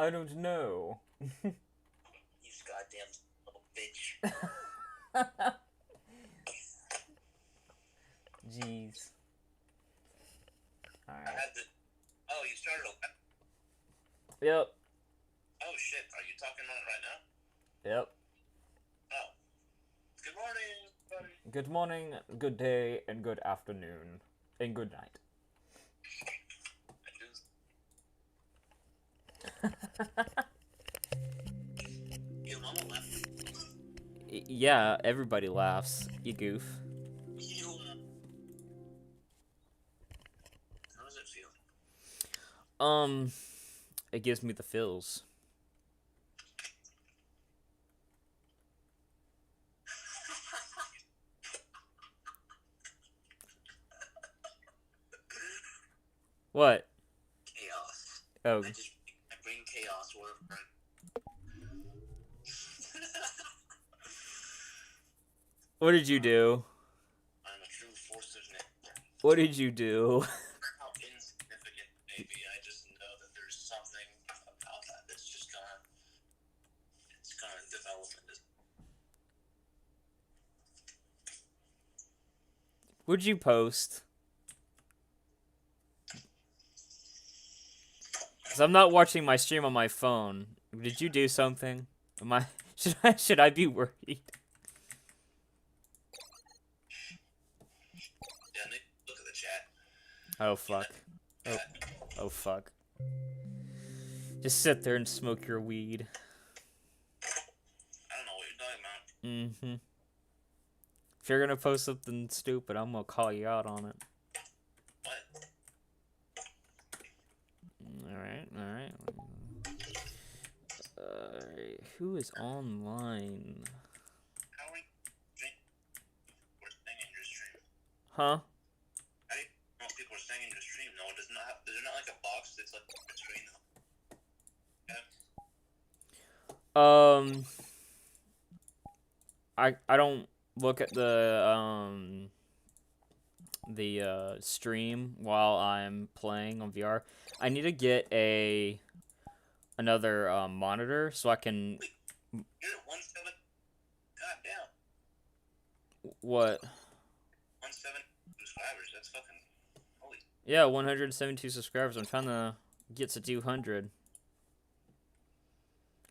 I don't know. You goddamn little bitch. Jeez. I Alright. had the. Oh, you started a. Yep. Oh shit! Are you talking on it right now? Yep. Oh. Good morning, buddy. Good morning, good day, and good afternoon, and good night. Your mama left. Yeah, everybody laughs. You goof. How does it feel? It gives me the feels. What? Chaos. Oh. I bring chaos wherever. What did you do? I'm a true force of nature. What did you do? How insignificant, maybe. I just know that there's something about that that's just gonna. It's gonna develop into. What'd you post? Cause I'm not watching my stream on my phone. Did you do something? Am I? Should I be worried? Yeah, look at the chat. Oh fuck. Oh fuck. Just sit there and smoke your weed. I don't know what you're talking about. Mm-hmm. If you're gonna post something stupid, I'm gonna call you out on it. What? Alright. Who is online? How are you staying in your stream? Huh? How do you know if people are staying in your stream? No, it does not have. There's not like a box that's like between them. Yeah. I don't look at the stream while I'm playing on VR. I need to get another monitor so I can. Wait, you're at 17. God damn. What? 17 subscribers. That's fucking holy. Yeah, 172 subscribers. I'm trying to get to 200.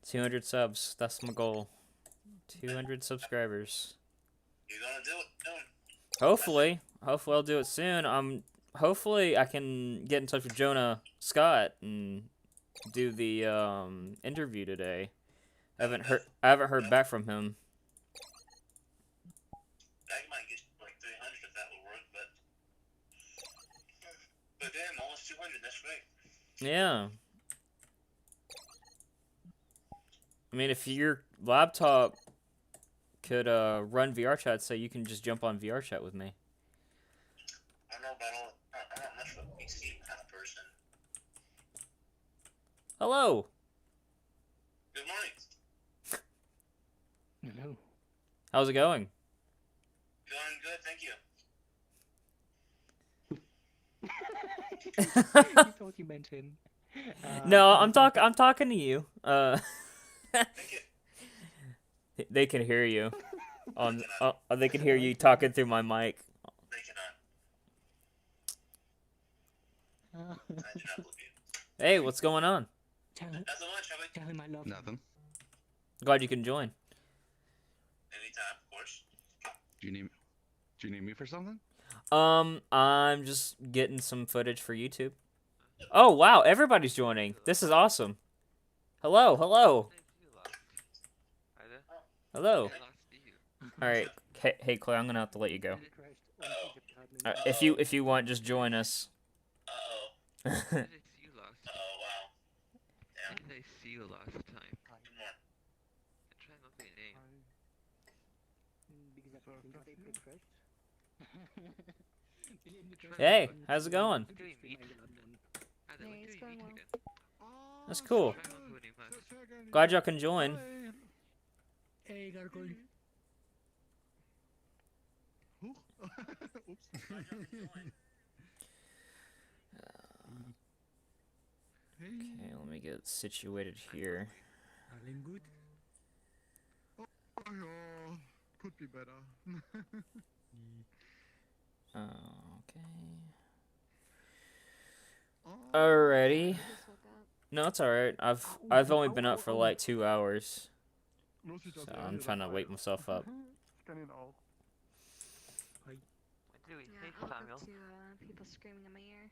200 subs. That's my goal. 200 subscribers. You're gonna do it soon. Hopefully I'll do it soon. Hopefully I can get in touch with Jonah Scott and do the interview today. I haven't heard back from him. I might get like 300 if that will work, but damn, almost 200. That's great. Yeah. I mean, if your laptop could run Vrchat, so you can just jump on Vrchat with me. I don't know about I'm not much of a PC kind of person. Hello. Good morning. Hello. How's it going? Going good, thank you. You thought you meant him. No, I'm talking to you. Thank you. They can hear you. They can hear you talking through my mic. They cannot. I do not believe you. Hey, what's going on? Not so much, have I? Tell him I love him. Nothing. Glad you can join. Anytime, of course. Do you need me for something? I'm just getting some footage for YouTube. Oh wow, everybody's joining. This is awesome. Hello. All right. Hey, Clay, I'm gonna have to let you go. If you want, just join us. Uh-oh. How did I see you last time? Oh, wow. How did I see you last time? Good morning. I'm trying to look at your name. Hey, how's it going? When do we meet? Adam, when do we meet again? That's cool. Try not to any much. Glad y'all can join. Hey, gotta go. Oops. Okay, let me get situated here. Allen gut? Oh, could be better. Okay. Oh, Alrighty. Just woke up. No, it's alright. I've only been up for like 2 hours. Los sieht das So Ende I'm trying to dabei wake ist. myself up. Ich kann ihn auch. When do we Yeah, take I woke Samuel? up to people screaming in my ear.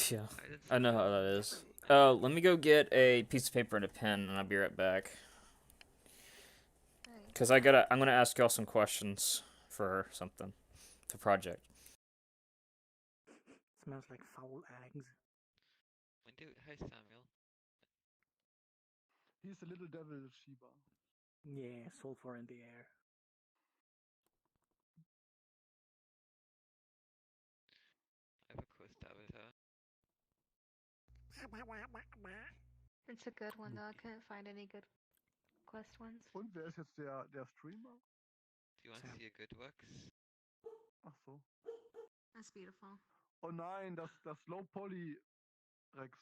Yeah, I didn't I know see how that. that is. Oh, let me go get a piece of paper and a pen, and I'll be right back. Alright. Cause I'm gonna ask y'all some questions for something, the project. Smells like foul eggs. When do hi Samuel. He's a little devil Shiba. Yeah, sulfur in the air. I have a quest avatar. It's a good one though. I couldn't find any good quest ones. Und wer ist jetzt der Streamer? Do you want to Sam. see a good works? Ach so. That's beautiful. Oh nein, das Low Poly Rex.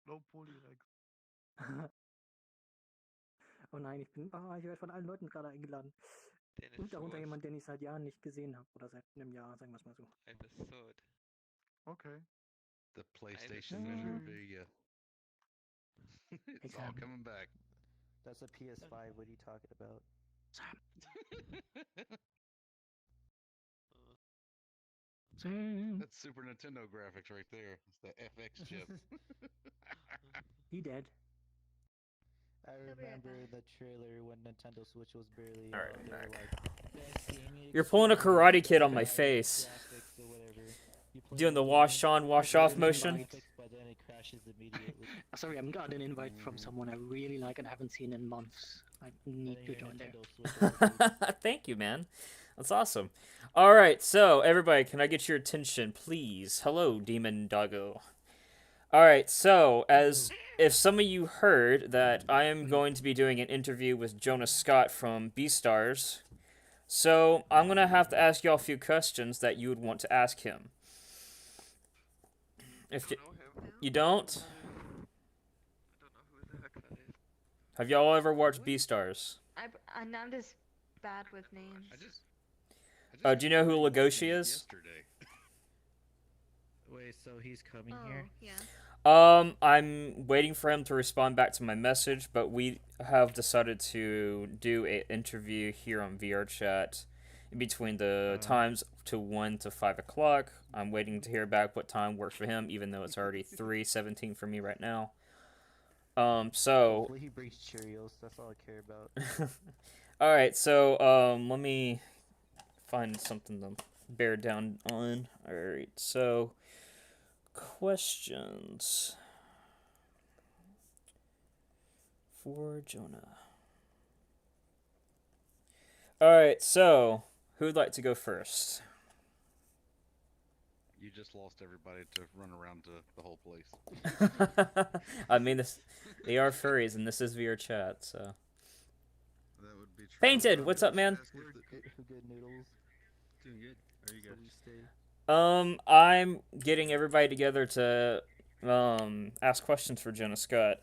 Low Poly Rex. Oh nein, ich werde von allen Leuten gerade eingeladen. Then Und darunter sword. jemand, den ich seit Jahren nicht gesehen habe. Oder seit einem Jahr, sagen wir es mal so. I have a sword. Okay. The I PlayStation have a sword. memorabilia. It's all Exam. coming back. That's a PS5. What are you talking about? Sam. That's Super Nintendo graphics right there. It's the FX chip. He dead. I He'll be right remember back. the trailer when Nintendo Switch was barely Alright, out. I'm They were back. like, best gaming You're pulling a experience, Karate Kid on my best face. graphics or whatever. You play Doing the game, wash on, wash I off got an motion. invite. graphics, but then it crashes immediately. Sorry, I'm got an invite from someone I really like and haven't seen in months. I And need then to your join there. Nintendo Switch overheats. Thank you, man. That's awesome. All right, so everybody, can I get your attention, please? Hello, Demon Doggo. All right, so as if some of you heard that I am going to be doing an interview with Jonah Scott from Beastars, so I'm gonna have to ask y'all a few questions that you would want to ask him. If you, I don't know him. you don't, I don't know who the heck that is. have y'all ever watched Beastars? I'm just bad with names. I just Do you know who started watching Legoshi it is? Yesterday. Wait, so he's coming Oh, here? yeah. I'm waiting for him to respond back to my message, but we have decided to do an interview here on Vrchat in between the times to 1 to 5 o'clock. I'm waiting to hear back what time works for him, even though it's already 3:17 for me right now. So Hopefully he brings Cheerios. That's all I care about. all right, so let me find something to bear down on. All right, so questions for Jonah. All right, so who'd like to go first? You just lost everybody to run around to the whole place. I mean, they are furries, and this is Vrchat, so. That would be true. Painted, what's up, man? Who good noodles? Doing good. How are you So guys? we stay. I'm getting everybody together to ask questions for Jonah Scott.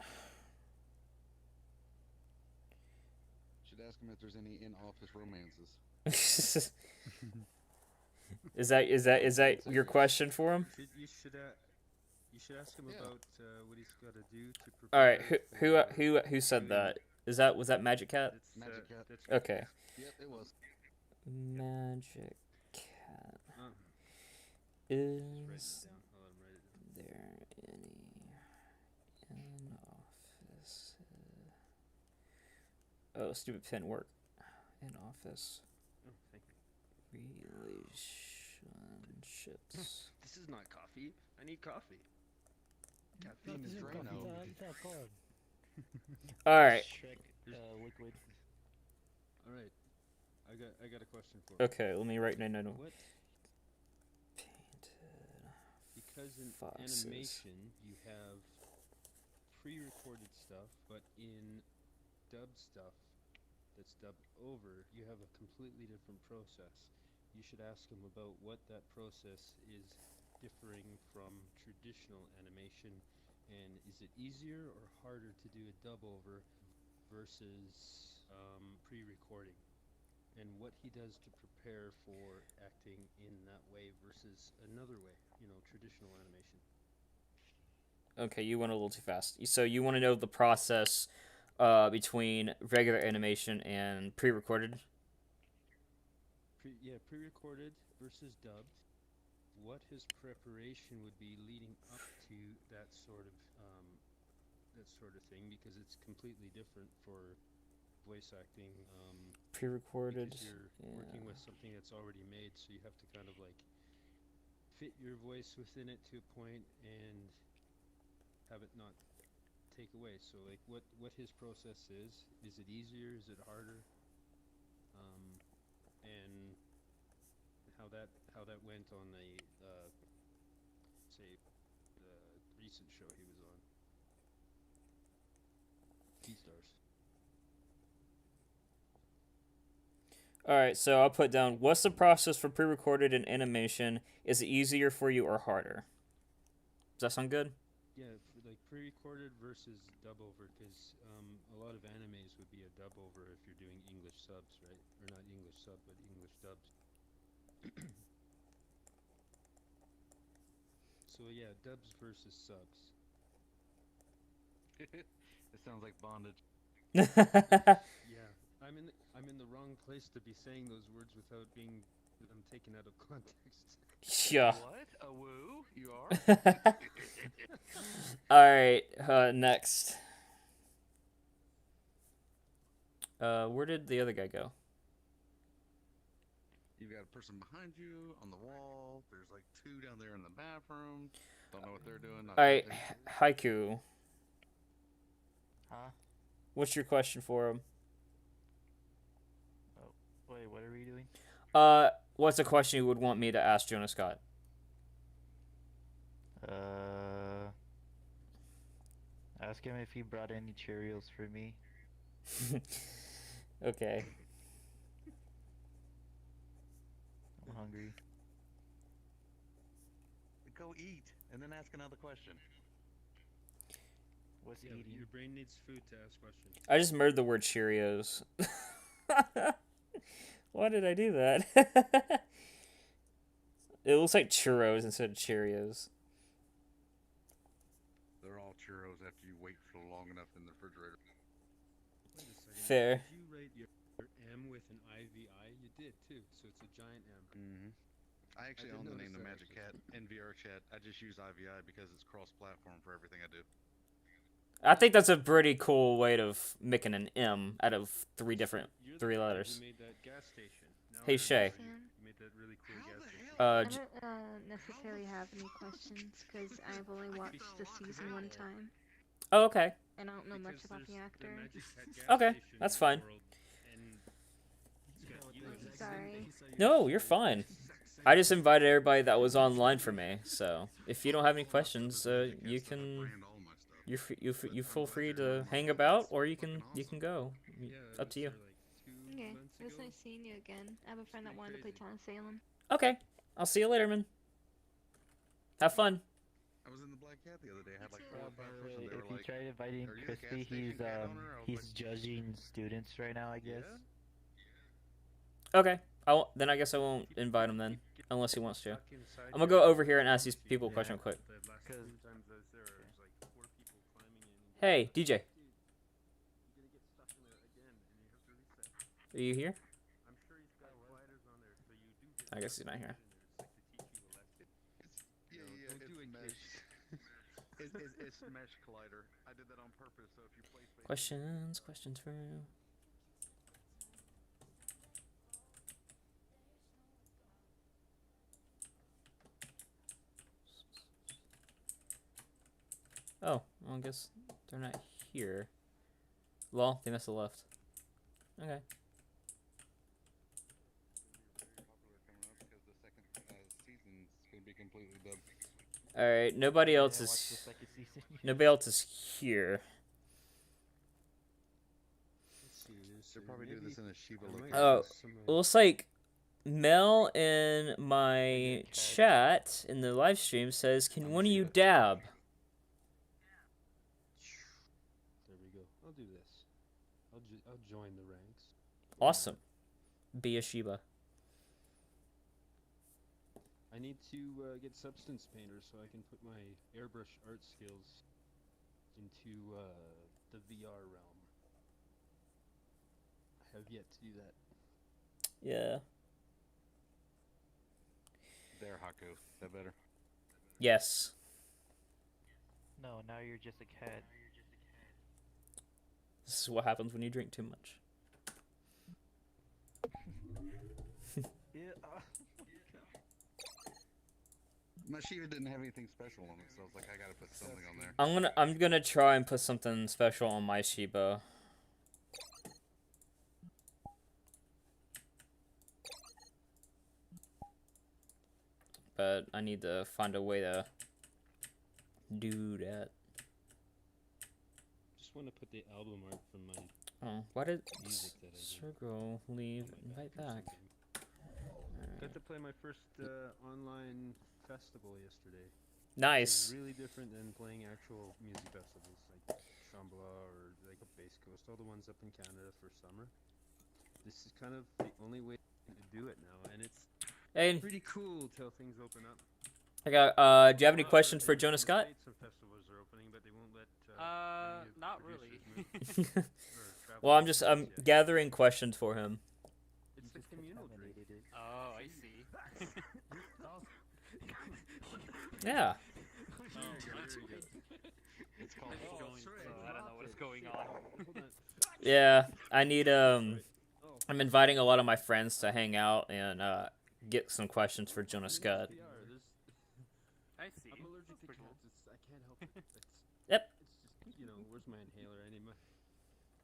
Should ask him if there's any in-office romances. Is that your question for him? You should ask him Yeah. about what he's got to do to prepare. All right, for, who said doing- that? Was that Magic Cat? That's, Magic Cat. That's right. Okay. Yep, it was. Magic Cat. Just write it Is down. I'll let him write it down. there any in office? Oh, stupid pen work. In office Oh, thank you. relationships. This is not coffee. I need coffee. Caffeine is Drano. All right. Shrek liquid. All right. I got a question for you. Okay, let me write no. What? Painted. Because in Foxes. animation you have pre-recorded stuff, but in dubbed stuff that's dubbed over, you have a completely different process. You should ask him about what that process is differing from traditional animation And is it easier or harder to do a dub over versus pre-recording? And what he does to prepare for acting in that way versus another way, you know, traditional animation. Okay, you went a little too fast. So you want to know the process between regular animation and pre-recorded? Pre-recorded versus dubbed. What his preparation would be leading up to that sort of thing, because it's completely different for voice acting. Pre-recorded. Because you're working with something that's already made, so you have to kind of like fit your voice within it to a point and have it not take away. So like what his process is it easier, is it harder? And how that went on the say the recent show he was on, Beastars. Alright, so I'll put down, what's the process for pre-recorded and animation? Is it easier for you or harder? Does that sound good? Yeah, like pre-recorded versus dub over, because a lot of animes would be a dub over if you're doing English subs, right? Or not English sub, but English dubs. So yeah, dubs versus subs. It sounds like bondage. Yeah, I'm in the wrong place to be saying those words without being taken out of context. Yeah. What? A woo? You are? Alright, next. Where did the other guy go? You've got a person behind you on the wall. There's like two down there in the bathroom. Don't know what they're doing. Not Alright, nothing. Haiku. Huh? What's your question for him? Oh, wait, what are we doing? What's a question you would want me to ask Jonah Scott? Ask him if he brought any Cheerios for me. Okay. I'm hungry. Go eat and then ask another question. What's Yeah, eating? your brain needs food to ask questions. I just murdered the word Cheerios. Why did I do that? It looks like churros instead of Cheerios. They're all churros after you wait for long enough in the refrigerator. Wait a second. Fair. Did you write your M with an IVI? You did too, so it's a giant M. Mm-hmm. I actually did own the notice name The that, Magic actually. Cat and Vrchat. I just use IVI because it's cross-platform for everything I do. I think that's a pretty cool way of making an M out of three You're the three guy letters. Who made that gas station. Now Hey, I Shay. remember you made that really cool How gas the station. hell? I don't necessarily have any questions because I've only watched the season one time Oh, okay. and I don't know much Because about the there's actor. Magic Cat gas Okay, station that's in the fine. world, and it's got you in it. Sorry. No, you're fine. I just invited everybody that was online for me, so if you don't have any questions, you can Brand all my stuff. you feel free to hang about, or you can go. Yeah, Up to you. was there, like, 2 Okay, months it was ago? nice seeing you again. I have a friend that wanted to play Town Salem. Okay, I'll see you later, man. Have fun. I was in the Black Cat the other day. I had like Me 4 or 5 By the persons. way, They if were you like, try inviting "Are you the gas Crispy, station cat owner?" I was he's like, judging students right now, I guess. Yeah. Okay, then I guess I won't invite him then, unless he wants to. Stuck inside I'm gonna your go over here and ask these house, people a Yeah. question quick. The last 'Cause- 2 times I was there, there was like 4 people climbing in. And Hey, DJ, Dude, you're gonna get stuck in there again, and you have to reset. are you here? I'm sure he's got gliders on there, so you do get. I guess he's not stuck here. in there. It's like to teach you a lesson. Yeah, No, yeah, don't it's do it, mesh. kids. It's mesh collider. I did that on purpose, so if you play space. Questions for you. Oh, well, I guess they're not here. Lol, they must have left. Okay. Very popular coming up because the second season's gonna be completely dubbed. All right, nobody else Yeah, watch the is second season. nobody else is here. Let's see, there's, They're probably doing this in a Shiba I might location. Oh, ask somebody- It looks like Mel in my chat in the live stream says, "Can one of you dab?" go, I'll do this. I'll join the ranks. Awesome. Be a Shiba. I need to get Substance Painter so I can put my airbrush art skills into the VR realm. I have yet to do that. Yeah. There, Haku. Is that better? Yes. No, now you're just a cat. This is what happens when you drink too much. Yeah. My Shiva didn't have anything special on it, so I was like, I gotta put something on there. I'm gonna try and put something special on my Shiba. But I need to find a way to do that. Just want to put the album art from my Oh, why did music that I did. Circle leave? Invite back. Got to play my first online festival yesterday. Nice. It's really different than playing actual music festivals like Shambhala or like Bass Coast, all the ones up in Canada for summer. This is kind of the only way to do it now, and it's pretty cool till things open up. I got. Do you have any questions for Jonah Scott? Some festivals are opening, but they won't let. Not really. Well, I'm gathering questions for him. It's the communal drink. Oh, I see. Yeah. It's called. I don't know what is going on. Yeah. I need I'm inviting a lot of my friends to hang out and get some questions for Jonah Scott. I see. I'm allergic to cats. I can't help it. Yep. It's just, where's my inhaler? I need my.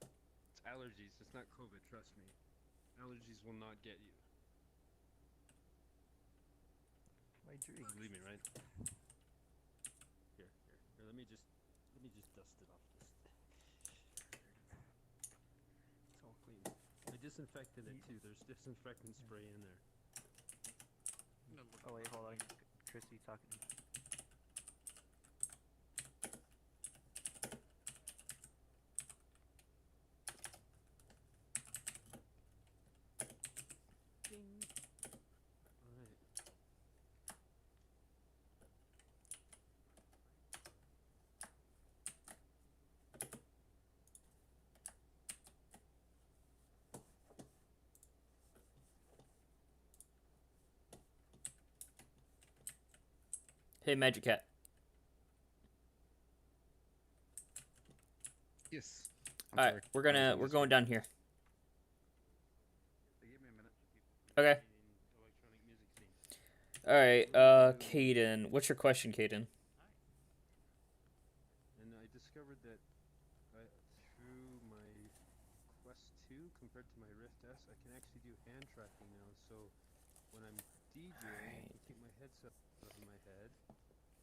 It's allergies. It's not COVID. Trust me. Allergies will not get you. My drink. Believe me, right? Here. Let me just dust it off this. It's all clean. I disinfected it too. There's disinfectant spray in there. Oh wait, hold on. Chrissy talking. Alright. Hey, Magic Cat. Yes. All right, we're going down here. Give me a minute. Okay. Electronic music scene. All right. Caden, what's your question, Caden? And I discovered that through my Quest 2 compared to my Rift S, I can actually do hand tracking now. So when I'm DJing, I take my headset out of my head,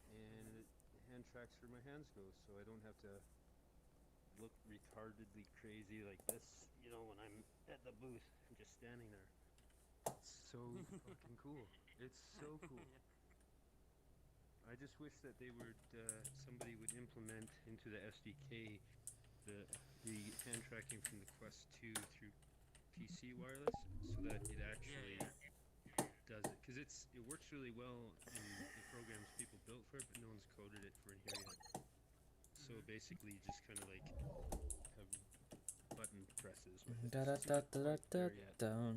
and it hand tracks where my hands go, so I don't have to look retardedly crazy like this, when I'm at the booth. I'm just standing there. It's so fucking cool. It's so cool. I just wish that they would, somebody would implement into the SDK the hand tracking from the Quest 2 through PC wireless, so that it actually does it. Because it works really well in the programs people built for it, but no one's coded it for in here yet. So basically, you just kind of like have button presses with it. Da da da da da da.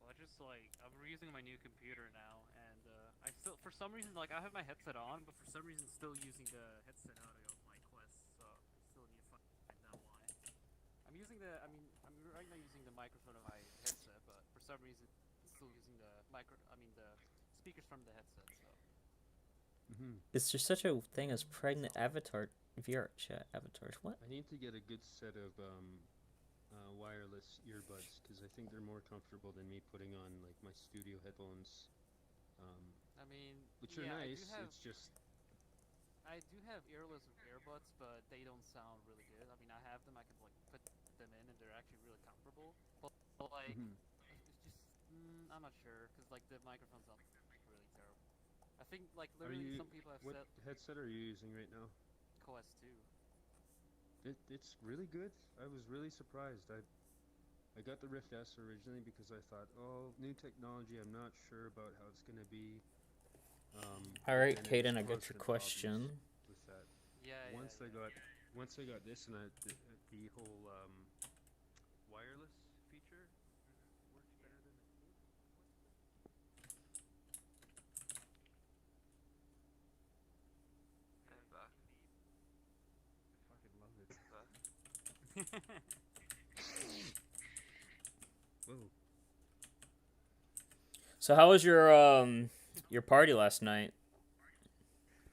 Well, I'm reusing my new computer now, and I still, for some reason, I have my headset on, but for some reason, still using the headset audio of my Quest. So I still need to find out why. I'm right now using the microphone of my headset, but for some reason, it's still using the speakers from the headset. So. Is there such a thing as pregnant avatar Vrchat avatars? What? I need to get a good set of wireless earbuds, because I think they're more comfortable than me putting on my studio headphones. Which are nice. It's just I do have earless earbuds, but they don't sound really good. I have them. I can put them in, and they're actually really comfortable. But it's just I'm not sure, because the microphone sounds really terrible. I think literally some people have what said headset are you using right now? Quest 2. It's really good. I was really surprised. I got the Rift S originally because I thought, oh, new technology. I'm not sure about how it's gonna be. All right, And it was Caden, I got your constant question. problems with that. Yeah. Once I got this and the whole wireless feature works better than it did. I'm back. I fucking love it. Back. Whoa. So how was your party last night?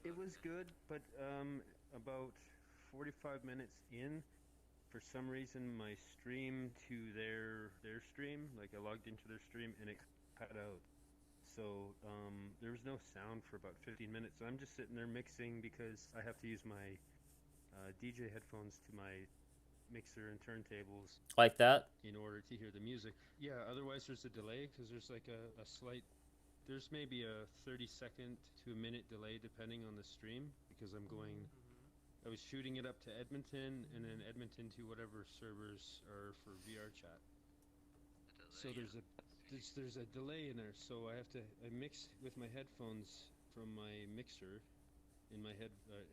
It was good, but about 45 minutes in, for some reason my stream to their stream, like I logged into their stream and it cut out. So there was no sound for about 15 minutes. So I'm just sitting there mixing because I have to use my DJ headphones to my mixer and turntables Like that? in order to hear the music. Yeah, otherwise there's a delay because there's like a slight, there's maybe a 30-second to a minute delay depending on the stream because I'm going, I was shooting it up to Edmonton and then Edmonton to whatever servers are for Vrchat. So there's a delay in there, so I mix with my headphones from my mixer in my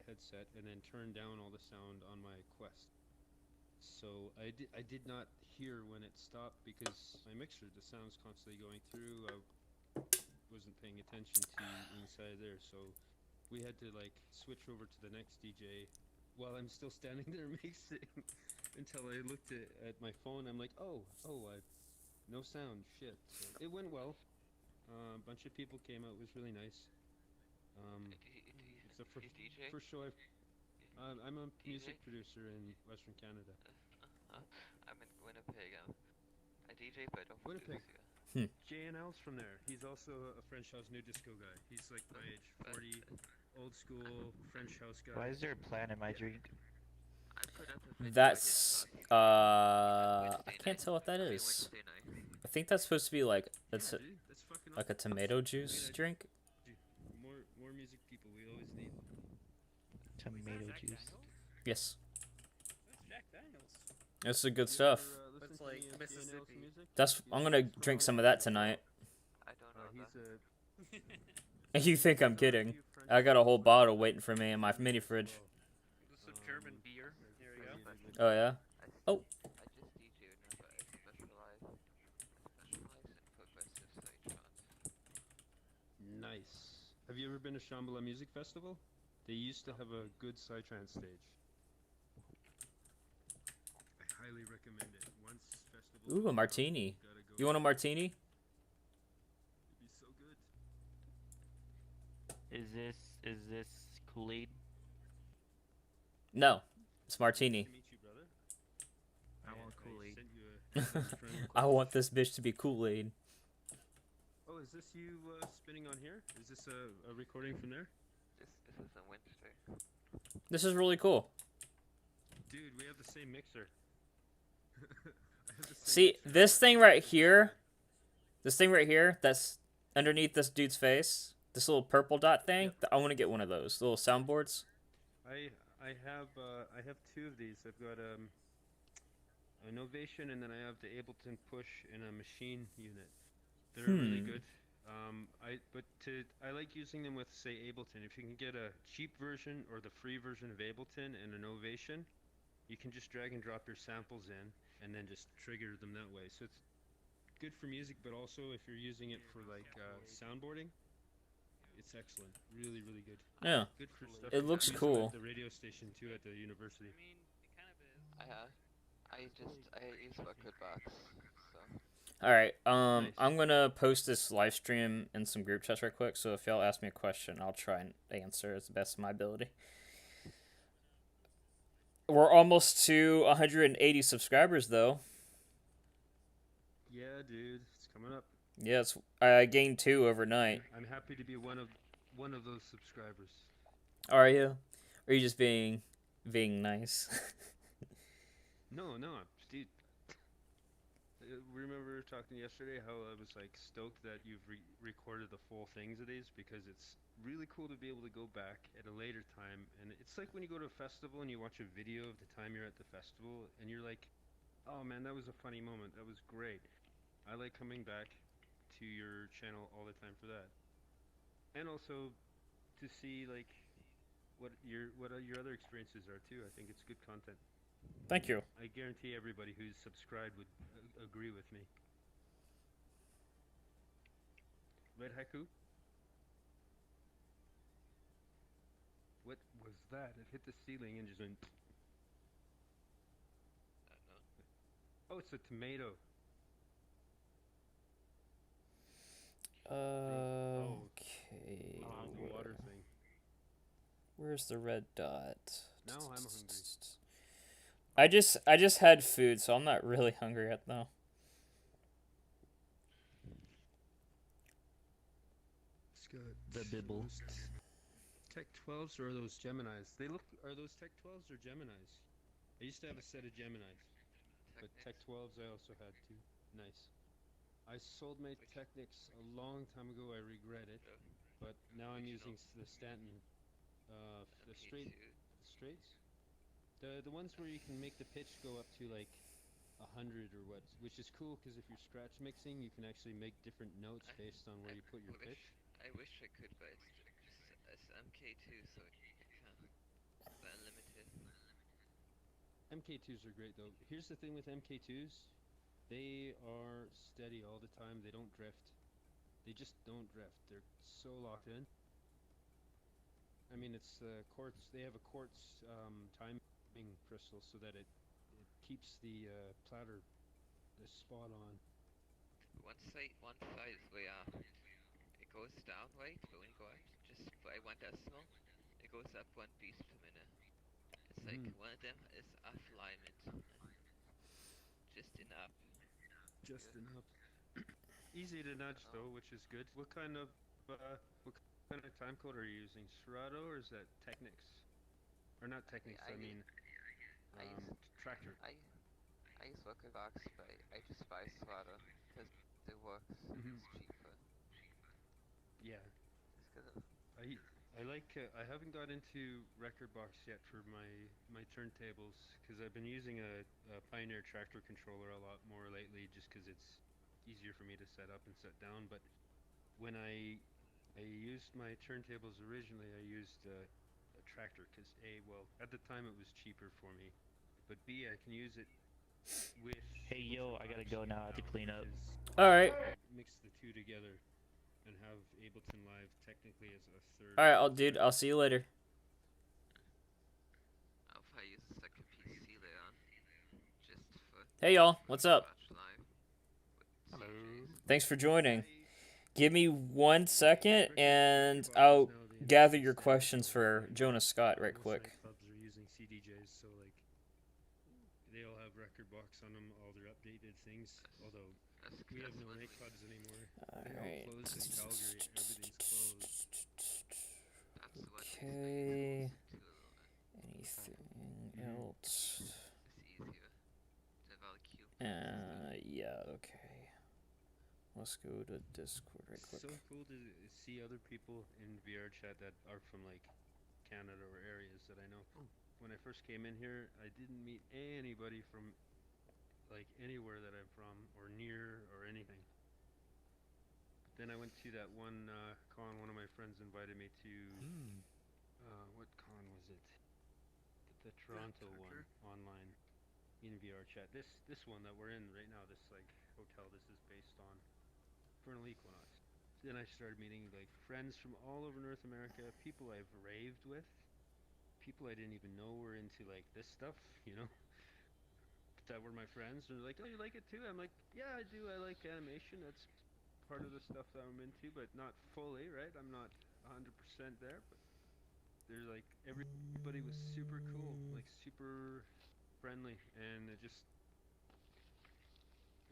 headset and then turn down all the sound on my Quest. So I did not hear when it stopped because my mixer, the sound's constantly going through. I wasn't paying attention to inside there, so we had to like switch over to the next DJ while I'm still standing there mixing until I looked at my phone. I'm like, no sound, shit. So it went well. A bunch of people came out. It was really nice. It's the first show I'm a music producer in Western Canada. I'm in Winnipeg. I DJ, but I don't Winnipeg. produce. JNL's from there. He's also a French house new disco guy. He's like my age, 40, old school French house guy. Why is there a plant in my drink? I put up a video That's against I can't tell what that is. I think that's supposed to be like it's Yeah, dude, that's fucking like a awesome. tomato juice drink. More music people. We always need. Tomato Jack juice. Daniels? Yes, That's Jack Daniels. that's the good stuff. That's like Mississippi. That's I'm gonna drink some of that tonight. I don't know He's that. You think I'm kidding? I got a whole bottle waiting for me in my mini fridge. This is a German beer. There you go. Oh yeah. Oh. I just DJ now, but I specialize in progressive stage trance. Nice. Have you ever been to Shambhala Music Festival? They used to have a good psytrance stage. I highly recommend it. Once festival. Ooh, a martini. Gotta go. You want a martini? It'd be so good. Is this Kool-Aid? No, it's martini. Nice to meet you, brother. I want Kool-Aid. Sent you a friend I request. want this bitch to be Kool-Aid. Oh, is this you spinning on here? Is this a recording from there? This is a Wednesday. This is really cool. Dude, we have the same mixer. I have the same See, mixer. this thing right here, that's underneath this dude's face, this little purple dot thing, I want to get one of those little soundboards. I have two of these. I've got an Ovation and then I have the Ableton Push and a Machine unit. They're really good. I like using them with, say, Ableton. If you can get a cheap version or the free version of Ableton and an Ovation, you can just drag and drop your samples in and then just trigger them that way. So it's good for music, but also if you're using it for like soundboarding, it's excellent. Really, really good. Yeah, Good for stuff. it looks I use cool. At the radio station too at the university. I mean, it kind of is. I use what good box. So All right. Nice. I'm gonna post this live stream in some group chats right quick. So if y'all ask me a question, I'll try and answer as the best of my ability. We're almost to 180 subscribers though. Yeah, dude, it's coming up. Yes, I gained 2 overnight. I'm happy to be one of those subscribers. Are you? Or are you just being nice? No, dude. remember talking yesterday how I was like stoked that you've recorded the full things of these because it's really cool to be able to go back at a later time. And it's like when you go to a festival and you watch a video of the time you're at the festival and you're like, oh man, that was a funny moment. That was great. I like coming back to your channel all the time for that. And also to see like what your other experiences are too. I think it's good content. Thank you. I guarantee everybody who's subscribed would agree with me. Right, Haiku? What was that? It hit the ceiling and just went. I don't know. Oh, it's a tomato. Okay. The water thing. Where's the red dot? Now I'm hungry. I just had food, so I'm not really hungry yet though. Scott. The bibble. Tech 12s or are those Geminis? Are those Tech 12s or Geminis? I used to have a set of Geminis, but Tech 12s I also had too. Nice. I sold my Technics a long time ago. I regret it, but now I'm using the Stanton, the straights, the ones where you can make the pitch go up to like 100 or what, which is cool because if you're scratch mixing, you can actually make different notes based on where you put your pitch. I wish I could, but it's MK2, so you can't. But unlimited. MK2s are great though. Here's the thing with MK2s, they are steady all the time. They don't drift. They just don't drift. They're so locked in. I mean, it's quartz. They have a quartz timing crystal so that it keeps the platter spot on. One side is way off. It goes down, right? But when you go up, just by 1 decimal, it goes up 1 piece per minute. It's like one of them is off alignment. Just enough. Just enough. Easy to nudge though, which is good. What kind of time code are you using? Serato or is that Technics? Or not Technics? I mean, Tractor. I use Workerbox, but I just buy Serato because it works. It's cheaper. Yeah. It's good. I like. I haven't got into Recordbox yet for my turntables because I've been using a Pioneer Tractor controller a lot more lately, just because it's easier for me to set up and set down. But when I used my turntables originally, I used a Tractor because at the time it was cheaper for me, but B, I can use it with. Hey yo, I gotta go now. I have to clean up. All right. Mix the two together and have Ableton Live technically as a third. All right, dude. I'll see you later. I'll probably use a second PC later on. Just for. Hey y'all, what's up? Hello. Thanks for joining. Give me 1 second, and I'll gather your questions for Jonah Scott right quick. Clubs are using CDJs, so like they all have Recordbox on them, all their updated things. Although we have no nightclubs anymore. They all closed in Calgary. Everything's closed. Okay. Anything else? Yeah. Okay. Let's go to Discord right quick. So cool to see other people in Vrchat that are from like Canada or areas that I know. When I first came in here, I didn't meet anybody from like anywhere that I'm from or near or anything. Then I went to that one con. One of my friends invited me to. What con was it? The Toronto one online in Vrchat. This one that we're in right now. This like hotel. This is based on. Vernal Equinox. Then I started meeting like friends from all over North America, people I've raved with, people I didn't even know were into like this stuff, you know, that were my friends. And they're like, oh, you like it too? I'm like, yeah, I do. I like animation. That's part of the stuff that I'm into, but not fully, right? I'm not 100% there, but they're like, everybody was super cool, like super friendly, and it just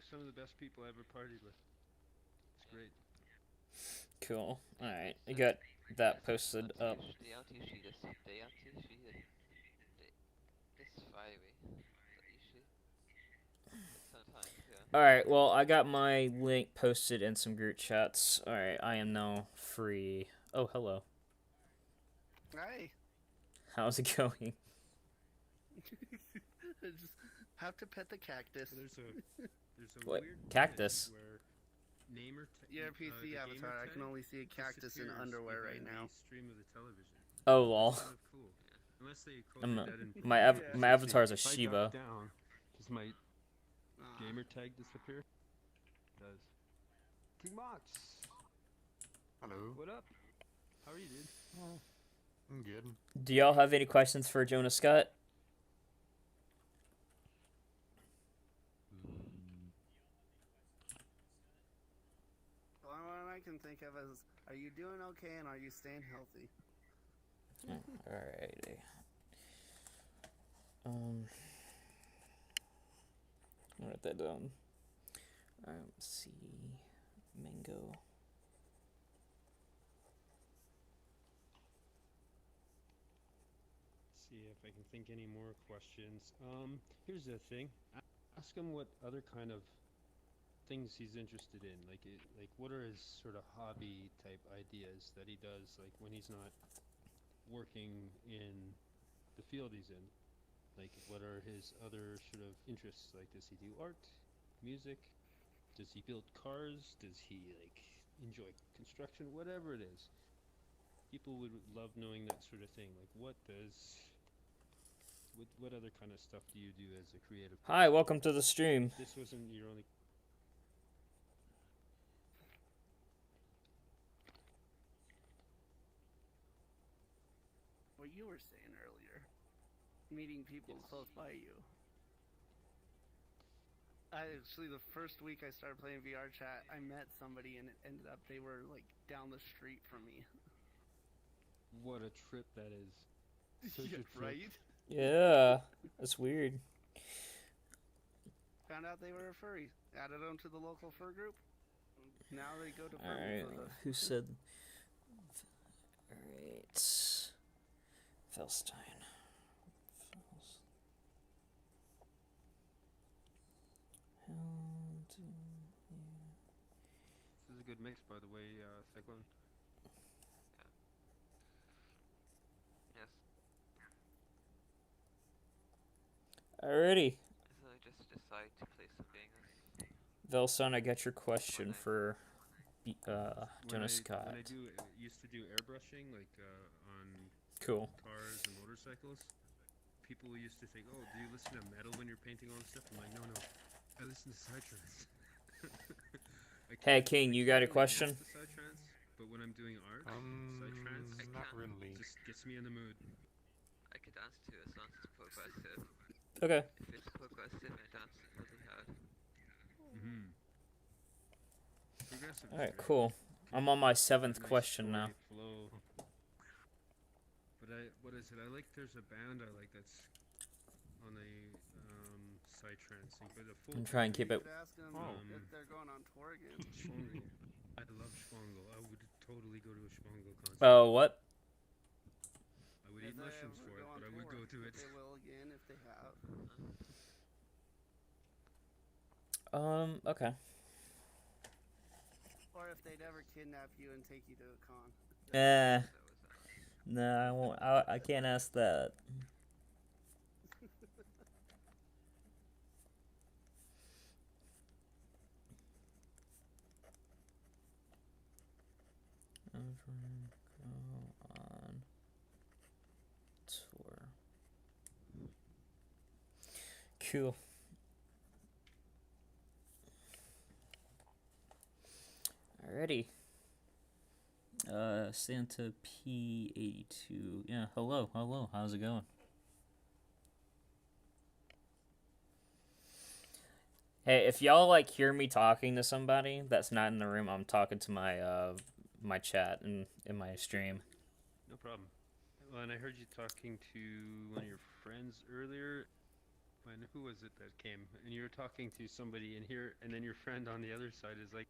some of the best people I ever partied with. Great. Cool. Alright, I got that posted up. Alright, well, I got my link posted in some group chats. Alright, I am now free. Oh, hello. Hi. How's it going? Just have to pet the cactus. There's a What? weird Cactus? glitch where namer Your the PC gamer avatar. I can tag only see a cactus in disappears underwear right behind now. the stream of the television. Oh, lol. It's kind of cool. Unless they I'm coded a- that in my properly. av- my avatar's a If I duck Shiba. down, does my gamer tag disappear? It does. King Mox! Hello. What up? How are you, dude? I'm good. Do y'all have any questions for Jonah Scott? The only one I can think of is, are you doing okay and are you staying healthy? Alrighty. I'll write that down. Alright, let's see. Mango. See if I can think any more questions. Here's the thing. Ask him what other kind of things he's interested in. Like what are his sort of hobby type ideas that he does, like when he's not working in the field he's in. Like, what are his other sort of interests? Like, does he do art, music? Does he build cars? Does he, like, enjoy construction? Whatever it is. People would love knowing that sort of thing. Like, what other kind of stuff do you do as a creative person? Hi, welcome to the stream. This wasn't your only... What you were saying earlier. Meeting people close by you. Actually, the first week I started playing Vrchat, I met somebody and it ended up they were like down the street from me. What a trip that is. Such Yeah, a trip. right? Yeah, that's weird. Found out they were a furry. Added them to the local fur group. Now they go to fur Alright, with us. who said... Alright... Felstein. This is a good mix, by the way, Cyclone. Yes. Alrighty. So I just decide to play some games. Velson, I got your question for Jonah When Scott. I used to do airbrushing, like on Cool. cars and motorcycles, people used to think, "Oh, do you listen to metal when you're painting all this stuff?" I'm like, "No, I listen to psytrance." Hey, King, you got a question? To psytrance, but when I'm doing art, psytrance Not really. just gets me in the mood. I could dance to as long as it's progressive. Okay. If it's progressive, I dance really hard. Progressive. Alright, cool. I'm on my 7th question now. Flow. But what is it? I like. There's a band I like that's on a psytrance. But a full. I'm trying to keep it. You could ask them if they're going on tour again. Schwangel. I love Schwangel. I would totally go to a Schwangel concert. Oh, what? I would eat mushrooms for it, but I would go to it. They will again if they have. Okay. Or if they'd ever kidnap you and take you to a con. No, I won't. I can't ask that. Go on tour. Cool. Alrighty. Santa P82. Yeah, hello, how's it going? Hey, if y'all like hear me talking to somebody that's not in the room, I'm talking to my my chat in my stream. No problem. Well, and I heard you talking to one of your friends earlier. And who was it that came? And you were talking to somebody in here, and then your friend on the other side is like,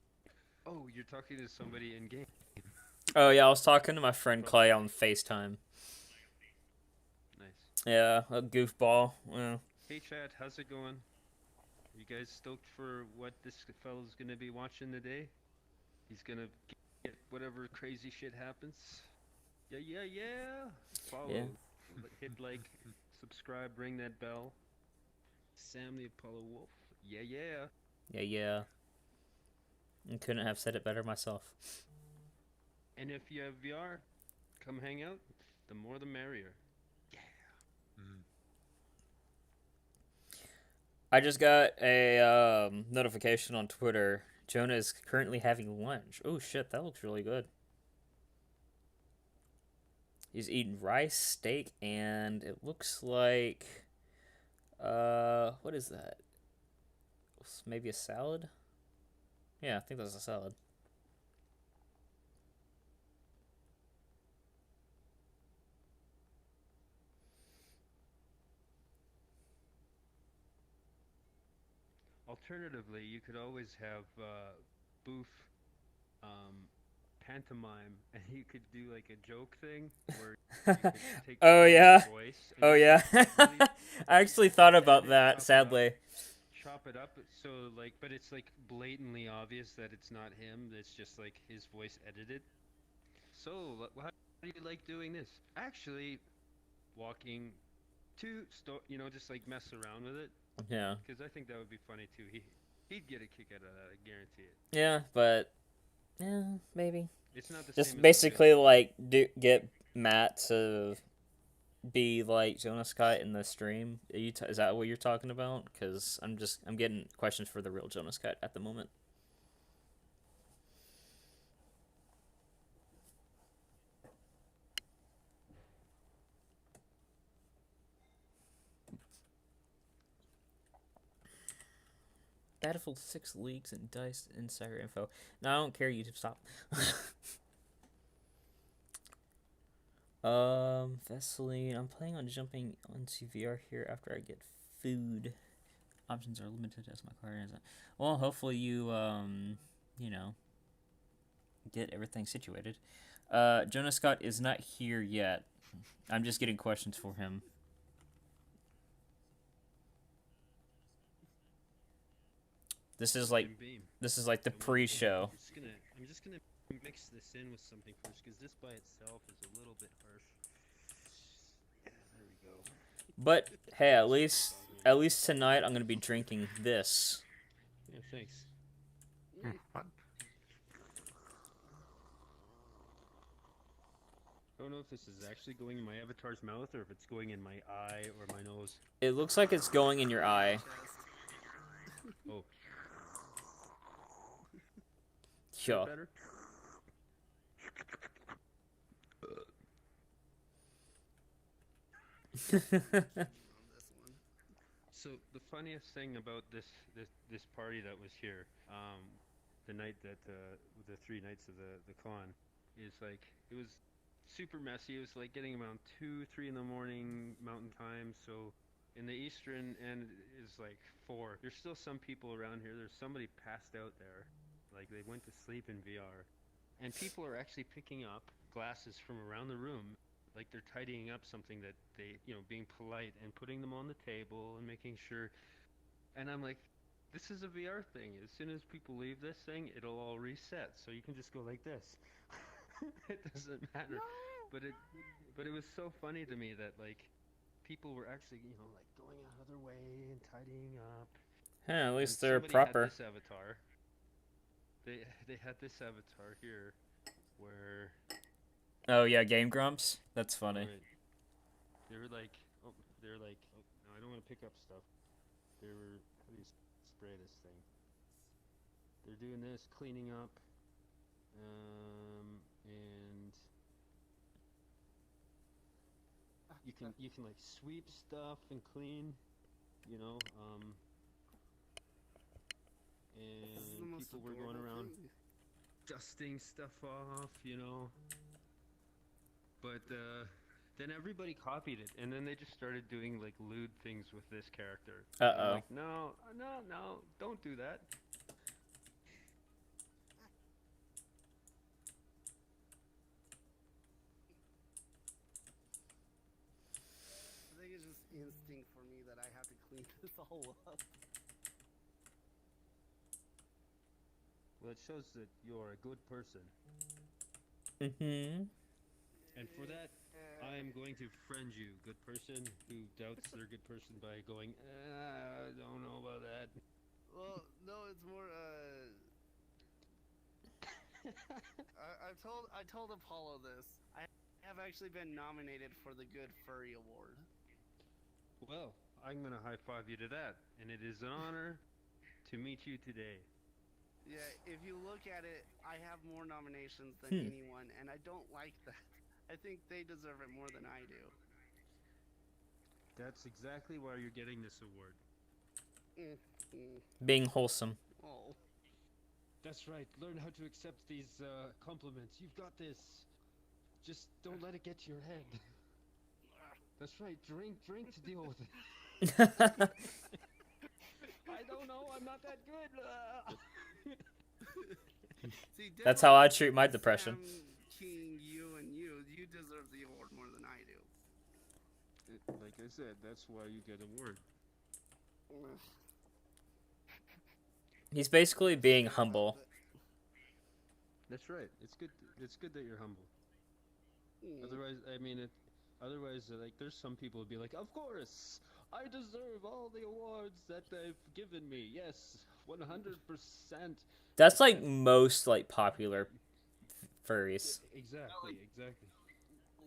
"Oh, you're talking to somebody in game." Oh yeah, I was talking to my friend Clay on FaceTime. Nice. Yeah, a goofball. Yeah. Hey Chad, how's it going? You guys stoked for what this fellow's gonna be watching today? He's gonna get whatever crazy shit happens. Yeah. Follow. Yeah. Hit like, subscribe, ring that bell. Sam the Apollo Wolf. Yeah. Yeah. I couldn't have said it better myself. And if you have VR, come hang out. The more the merrier. I just got a notification on Twitter. Jonah is currently having lunch. Oh shit, that looks really good. He's eating rice, steak, and it looks like what is that? Maybe a salad? Yeah, I think that's a salad. Alternatively, you could always have Boof pantomime, and you could do like a joke thing where you could take Oh his yeah. voice and Oh yeah. I actually thought about that, sadly. Chop it up so like, but it's like blatantly obvious that it's not him. It's just like his voice edited. So, how do you like doing this? Actually, walking to just like mess around with it. Yeah. Because I think that would be funny too. He'd get a kick out of that. I guarantee it. Yeah, but maybe. It's not the just same as basically like get Matt to be like Jonah Scott in the stream. Is that what you're talking about? Because I'm getting questions for the real Jonah Scott at the moment. Battlefield 6 leaks and DICE insider info. No, I don't care. YouTube, stop. Vaseline. I'm planning on jumping onto VR here after I get food. Options are limited as my car isn't. Well, hopefully you, get everything situated. Jonah Scott is not here yet. I'm just getting questions for him. This is like the pre-show. I'm just gonna mix this in with something first, because this by itself is a little bit harsh. Yeah, there we go. But hey, at least tonight I'm gonna be drinking this. Yeah, thanks. I don't know if this is actually going in my avatar's mouth or if it's going in my eye or my nose. It looks like it's going in your eye. Oh. Yeah. Better? So the funniest thing about this party that was here, the night that the 3 nights of the con, is like it was super messy. It was like getting around 2-3 in the morning Mountain Time. So in the Eastern end is like 4. There's still some people around here. There's somebody passed out there, like they went to sleep in VR, and people are actually picking up glasses from around the room. Like they're tidying up something that they, being polite and putting them on the table and making sure. And I'm like, this is a VR thing. As soon as people leave this thing, it'll all reset. So you can just go like this. It doesn't matter. No. But it was so funny to me that like people were actually, like going out of their way and tidying up. Yeah, at least and they're proper. Had this avatar. They had this avatar here where. Oh yeah, Game Grumps. That's funny. Right. They were like, oh, no, I don't want to pick up stuff. They were, how do you spray this thing? They're doing this, cleaning up, and you can like sweep stuff and clean, and people were going around dusting stuff off, But then everybody copied it, and then they just started doing like lewd things with this character. Uh-oh. Like, no, don't do that. I think it's just instinct for me that I have to clean this all up. Well, it shows that you're a good person. Mm-hmm. And for that, I'm going to friend you, good person who doubts they're a good person by going, I don't know about that. Well, no, it's more. I told Apollo this. I have actually been nominated for the Good Furry Award. Well, I'm gonna high five you to that, and it is an honor to meet you today. Yeah, if you look at it, I have more nominations than anyone, and I don't like that. I think they deserve it more than I do. That's exactly why you're getting this award. Being wholesome. Oh. That's right. Learn how to accept these compliments. You've got this. Just don't let it get to your head. That's right. Drink to deal with it. I don't know. I'm not that good. See, That's how I treat my depression. Sam, King, you deserve the award more than I do. Like I said, that's why you get an award. He's basically being humble. That's right. It's good. It's good that you're humble. Otherwise, I mean, like, there's some people who'd be like, "Of course, I deserve all the awards that they've given me. Yes, 100%." That's like most like popular furries. Exactly.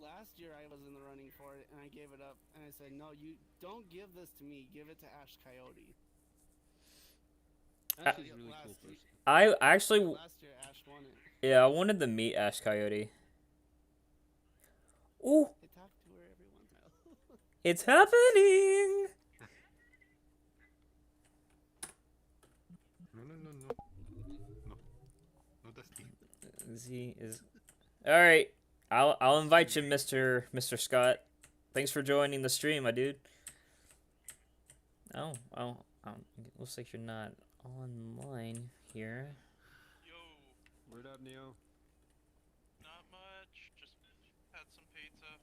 Last year I was in the running for it, and I gave it up, and I said, "No, you don't give this to me. Give it to Ash Coyote." Ash is a really cool person. I actually. Last year Ash won it. Yeah, I wanted to meet Ash Coyote. Ooh. I talk to her every once in a while. It's happening. No, Dusty. Z is. All right. I'll invite you, Mr. Scott. Thanks for joining the stream, my dude. Oh, looks like you're not online here. Yo. Word up, Neo. Not much. Just had some pizza.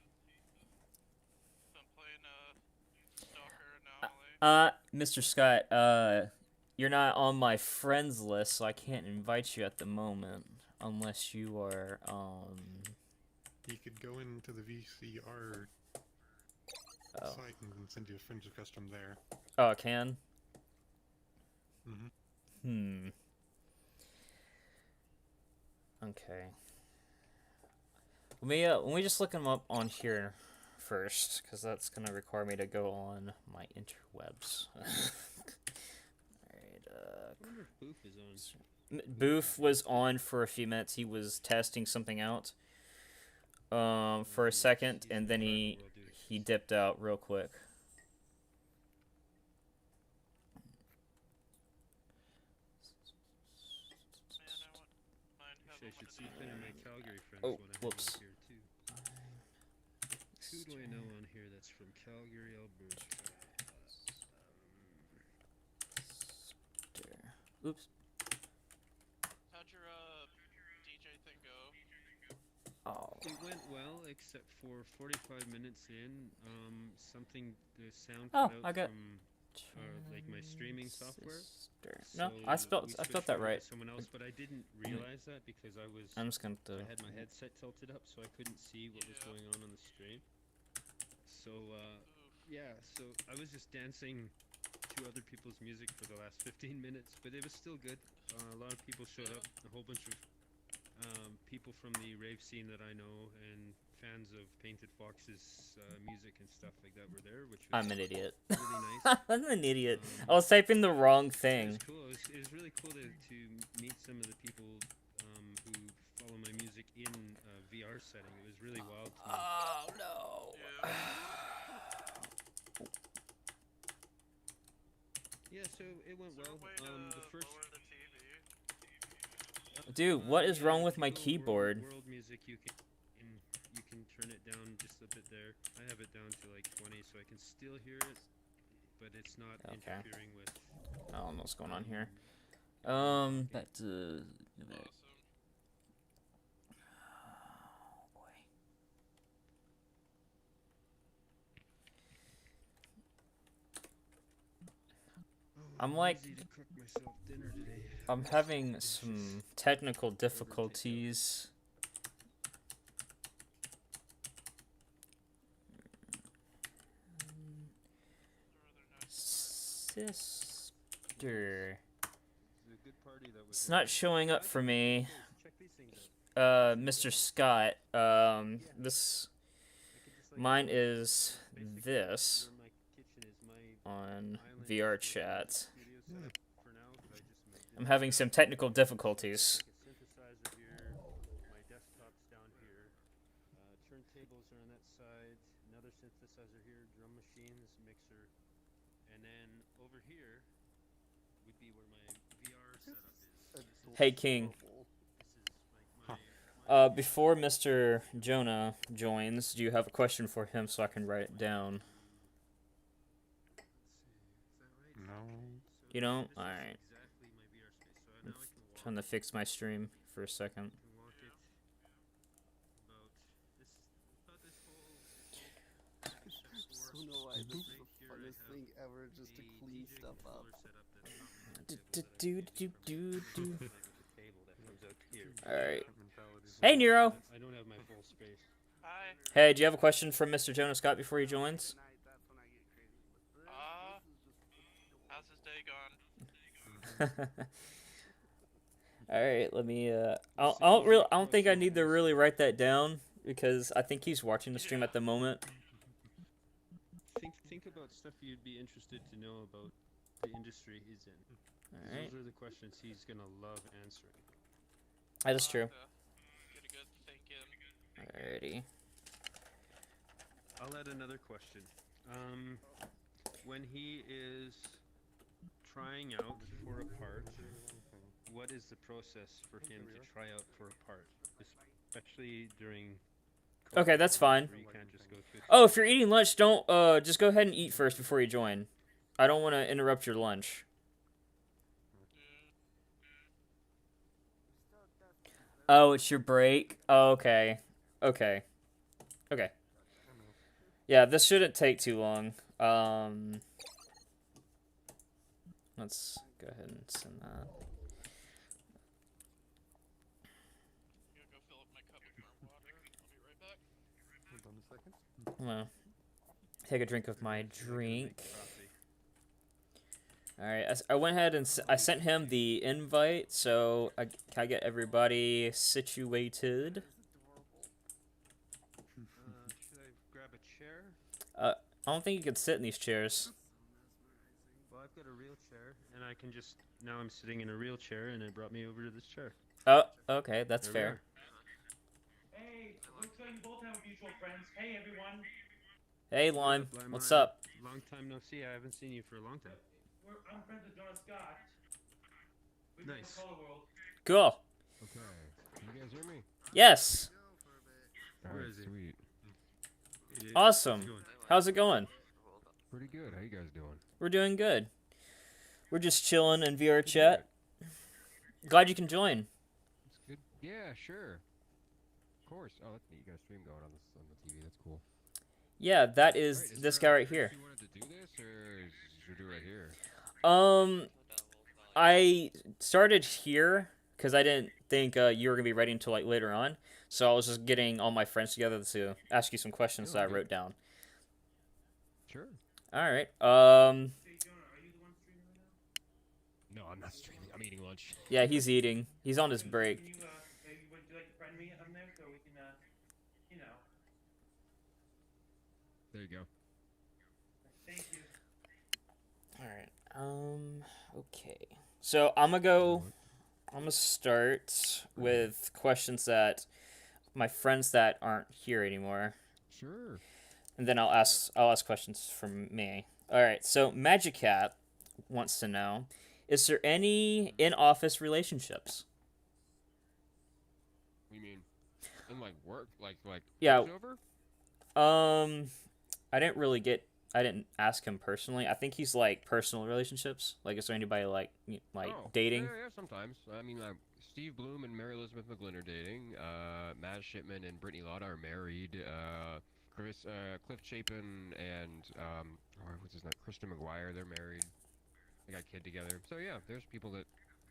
Been playing Stalker Anomaly. Mr. Scott, you're not on my friends list, so I can't invite you at the moment unless you are You could go into the VCR site and send you a friends request from there. Oh, I can? Mm-hmm. Okay. Let me just look them up on here first, because that's going to require me to go on my interwebs. Alright, I wonder if Boof is on. Boof was on for a few minutes. He was testing something out for a second, and then he dipped out real quick. Actually, I should see if any of my Calgary friends Oh, want to whoops. hang out here too. Who do I know on here that's from Calgary, Alberta? Oops. How'd your DJ thing go? Oh. It went well, except for 45 minutes in, the sound cut out I got from like my streaming software. No, So I spelled we switched that over to right. Someone else, but I didn't realize that because I just going to. had my headset tilted up, so I couldn't see what was going on the stream. So yeah, so I was just dancing to other people's music for the last 15 minutes, but it was still good. A lot of people showed up, a whole bunch of people from the rave scene that I know and fans of Painted Fox's music and stuff like that were there, which was I'm an idiot. really nice. I'm an idiot. I was typing the wrong thing. It was cool. It was really cool to meet some of the people who follow my music in a VR setting. It was really wild to me. Oh no. Yeah, so it went well. The first. Dude, what is wrong with my Typical keyboard? World music, you can turn it down just a bit there. I have it down to like 20, so I can still hear it, but it's not interfering with. I don't know what's going on here. Back to. I'm like, Lazy to cook myself dinner today. I'm having some technical difficulties. Sister. It's not showing up for me. Mr. Scott. This. Mine is this on Vrchat. I'm having some technical difficulties. My desktop's down here. Turntables are on that side. Another synthesizer here. Drum machines, mixer, and then over here would be where my VR setup is. Hey, King. Before Mr. Jonah joins, do you have a question for him so I can write it down? No. You don't? Alright. I'm trying to fix my stream for a second. I don't know why this is the funnest thing ever, just to clean stuff up. Alright. Hey, Nero! I don't have my full space. Hi. Hey, do you have a question for Mr. Jonah Scott before he joins? How's his day gone? Alright, let me, I don't think I need to really write that down, because I think he's watching the stream at the moment. Think about stuff you'd be interested to know about the industry he's in. Alright. Those are the questions he's gonna love answering. That is true. Get a good thinking. Alrighty. I'll add another question. When he is trying out for a part, what is the process for him to try out for a part, especially during COVID, Okay, that's fine. where you can't just go through Oh, if you're eating lunch, don't, just go ahead and eat first before you join. I don't want to interrupt your lunch. Oh, it's your break? Oh, okay. Okay. Okay. Yeah, this shouldn't take too long. Let's go ahead and send that. I'm gonna take a drink of my drink. Alright, I went ahead and I sent him the invite, so can I get everybody situated? Should I grab a chair? I don't think you could sit in these chairs. Well, I've got a real chair, and I can just... Now I'm sitting in a real chair, and it brought me over to this chair. Oh, okay, that's There we fair. are. Hey, looks like you both have mutual friends. Hey, everyone. Hey, Lime, Lime, what's Lime. up? Long time no see. I haven't seen you for a long time. I'm friends with Jonah Scott. We Nice. Color World. Cool. Okay. Can you guys hear me? Yes. Alright, Where is he? sweet. Awesome. How's it going? Pretty good. How you guys doing? We're doing good. We're just chilling in VR chat. Glad you can join. It's good. Yeah, sure. Of course. Oh, that's neat. You got a stream going on the TV. That's cool. Yeah, that is Alright, this there guy a right here. place You wanted to do this, or should we do it right here? I started here because I didn't think you were gonna be ready until like later on. So I was just getting all my friends together to ask you some questions that I wrote down. Sure. All right. No, I'm not streaming. I'm eating lunch. Yeah, he's eating. He's on his break. Would you like to friend me on there so we can, you know? There you go. Thank you. All right. Okay. So I'm gonna start with questions that my friends that aren't here anymore. Sure. And then I'll ask questions from me. All right. So Magic Cat wants to know: is there any in-office relationships? What do you mean? In like work, like Yeah. over? I didn't ask him personally. I think he's like personal relationships. Like, is there anybody like Oh, dating? Yeah, sometimes. I mean, Steve Bloom and Mary Elizabeth McGlynn are dating. Matt Shipman and Brittany Lotta are married. Cliff Chapin and what's his name? Kristen McGuire, they're married. they got a kid together. So yeah, there's people that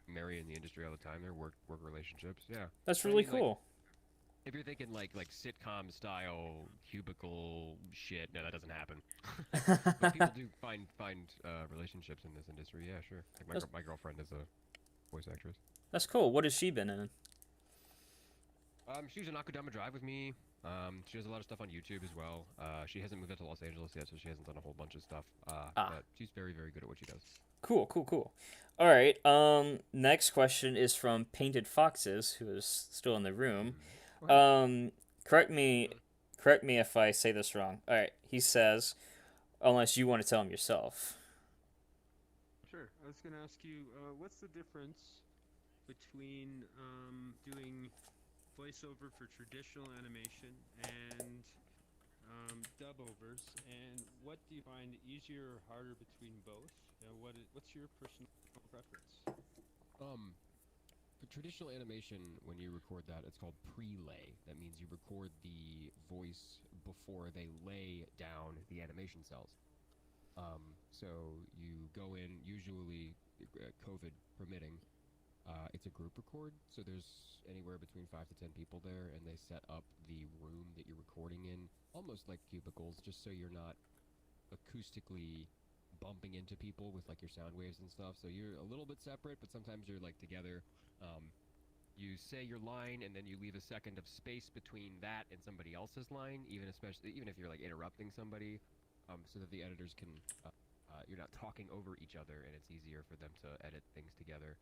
marry in the industry all the time. They're work relationships. Yeah. That's But I really mean, like, cool. if you're thinking like sitcom style cubicle shit, no, that doesn't happen. But people do find relationships in this industry. Yeah, sure. Like my girlfriend is a voice actress. That's cool. What has she been in? She was in Akudama Drive with me. She does a lot of stuff on YouTube as well. She hasn't moved into Los Angeles yet, so she hasn't done a whole bunch of stuff. But she's very, very good at what she does. Cool. All right. Next question is from Painted Foxes, who is still in the room. Correct me if I say this wrong. All right. He says, unless you want to tell him yourself. Sure. I was gonna ask you, what's the difference between doing voiceover for traditional animation and dub overs, and what do you find easier or harder between both? What's your personal preference? For traditional animation, when you record that, it's called pre-lay. That means you record the voice before they lay down the animation cells. So you go in, usually COVID permitting, it's a group record, so there's anywhere between 5 to 10 people there, and they set up the room that you're recording in, almost like cubicles, just so you're not acoustically bumping into people with like your sound waves and stuff. So you're a little bit separate, but sometimes you're like together. You say your line, and then you leave a second of space between that and somebody else's line, even if you're like interrupting somebody, so that the editors can. You're not talking over each other, and it's easier for them to edit things together.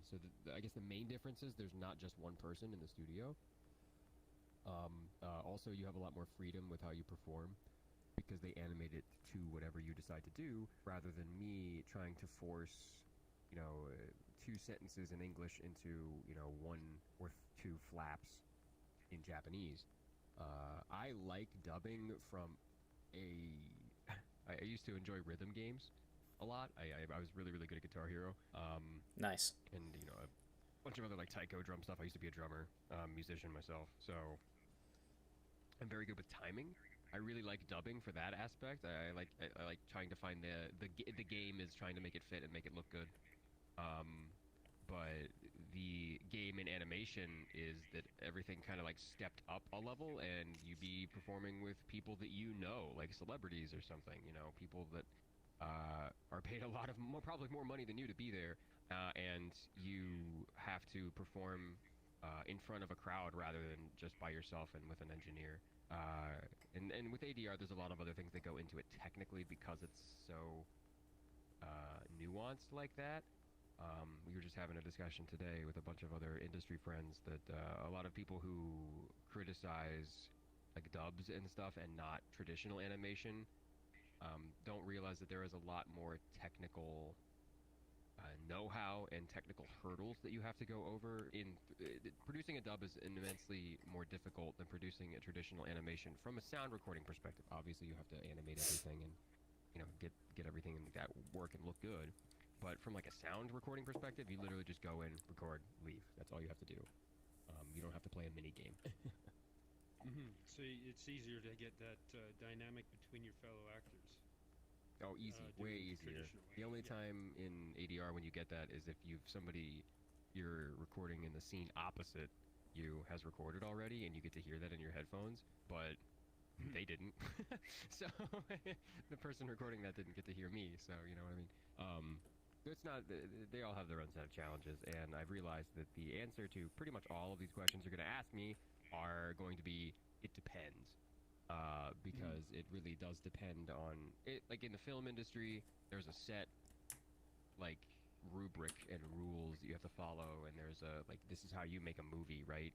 So I guess the main difference is there's not just one person in the studio. Also, you have a lot more freedom with how you perform, because they animate it to whatever you decide to do, rather than me trying to force, 2 sentences in English into, 1 or 2 flaps in Japanese. I like dubbing from I used to enjoy rhythm games a lot. I was really, really good at Guitar Hero. Nice. And, a bunch of other, like, taiko drum stuff. I used to be a drummer, musician myself, so I'm very good with timing. I really like dubbing for that aspect. I like trying to find the game is trying to make it fit and make it look good. But the game in animation is that everything kind of like stepped up a level, and you be performing with people that like celebrities or something. People that are paid a lot of probably more money than you to be there, and you have to perform in front of a crowd rather than just by yourself and with an engineer. And with ADR, there's a lot of other things that go into it technically, because it's so nuanced like that. We were just having a discussion today with a bunch of other industry friends that a lot of people who criticize like dubs and stuff and not traditional animation don't realize that there is a lot more technical know-how and technical hurdles that you have to go over. Producing a dub is immensely more difficult than producing a traditional animation from a sound recording perspective. Obviously, you have to animate everything and get everything that work and look good. But from like a sound recording perspective, you literally just go in, record, leave. That's all you have to do. You don't have to play a mini game. So it's easier to get that dynamic between your fellow actors. Oh, easy, way easier. The only time in ADR when you get that is if you're recording in the scene opposite you has recorded already, and you get to hear that in your headphones, but they didn't. So the person recording that didn't get to hear me, so you know what I mean? It's not. They all have their own set of challenges, and I've realized that the answer to pretty much all of these questions you're going to ask me are going to be, it depends. Because it really does depend on it. Like in the film industry, there's a set like rubric and rules that you have to follow, and there's a this is how you make a movie, right?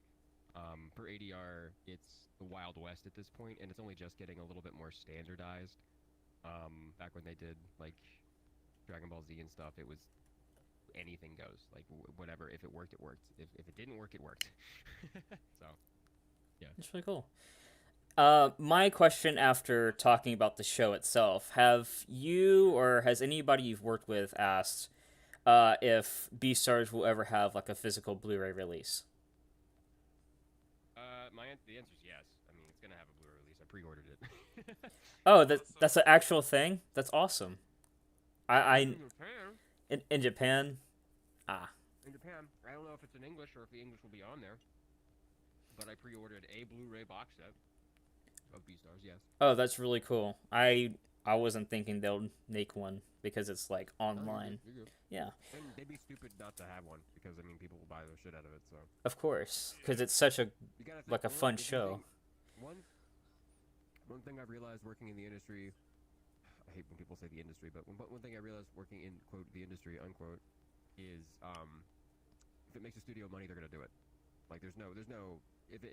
For ADR, it's the Wild West at this point, and it's only just getting a little bit more standardized. Back when they did like Dragon Ball Z and stuff, it was anything goes. Like whatever. If it worked, it worked. If it didn't work, it worked. So, yeah. That's really cool. My question after talking about the show itself, have you or has anybody you've worked with asked if Beastars will ever have like a physical Blu-ray release? The answer is yes. I mean, it's gonna have a Blu-ray release. I pre-ordered it. Oh, that's an actual thing? That's awesome. I In Japan? Ah. In Japan, I don't know if it's in English or if the English will be on there. But I pre-ordered a Blu-ray box set of Beastars, yes. Oh, that's really cool. I wasn't thinking they'll make one because it's like online. You're good. Yeah. And they'd be stupid not to have one because I mean people will buy the shit out of it. So. Of course, because it's such a like a fun show. One thing I've realized working in the industry, I hate when people say the industry, but one thing I realized working in quote the industry unquote is if it makes a studio money, they're gonna do it. Like there's no if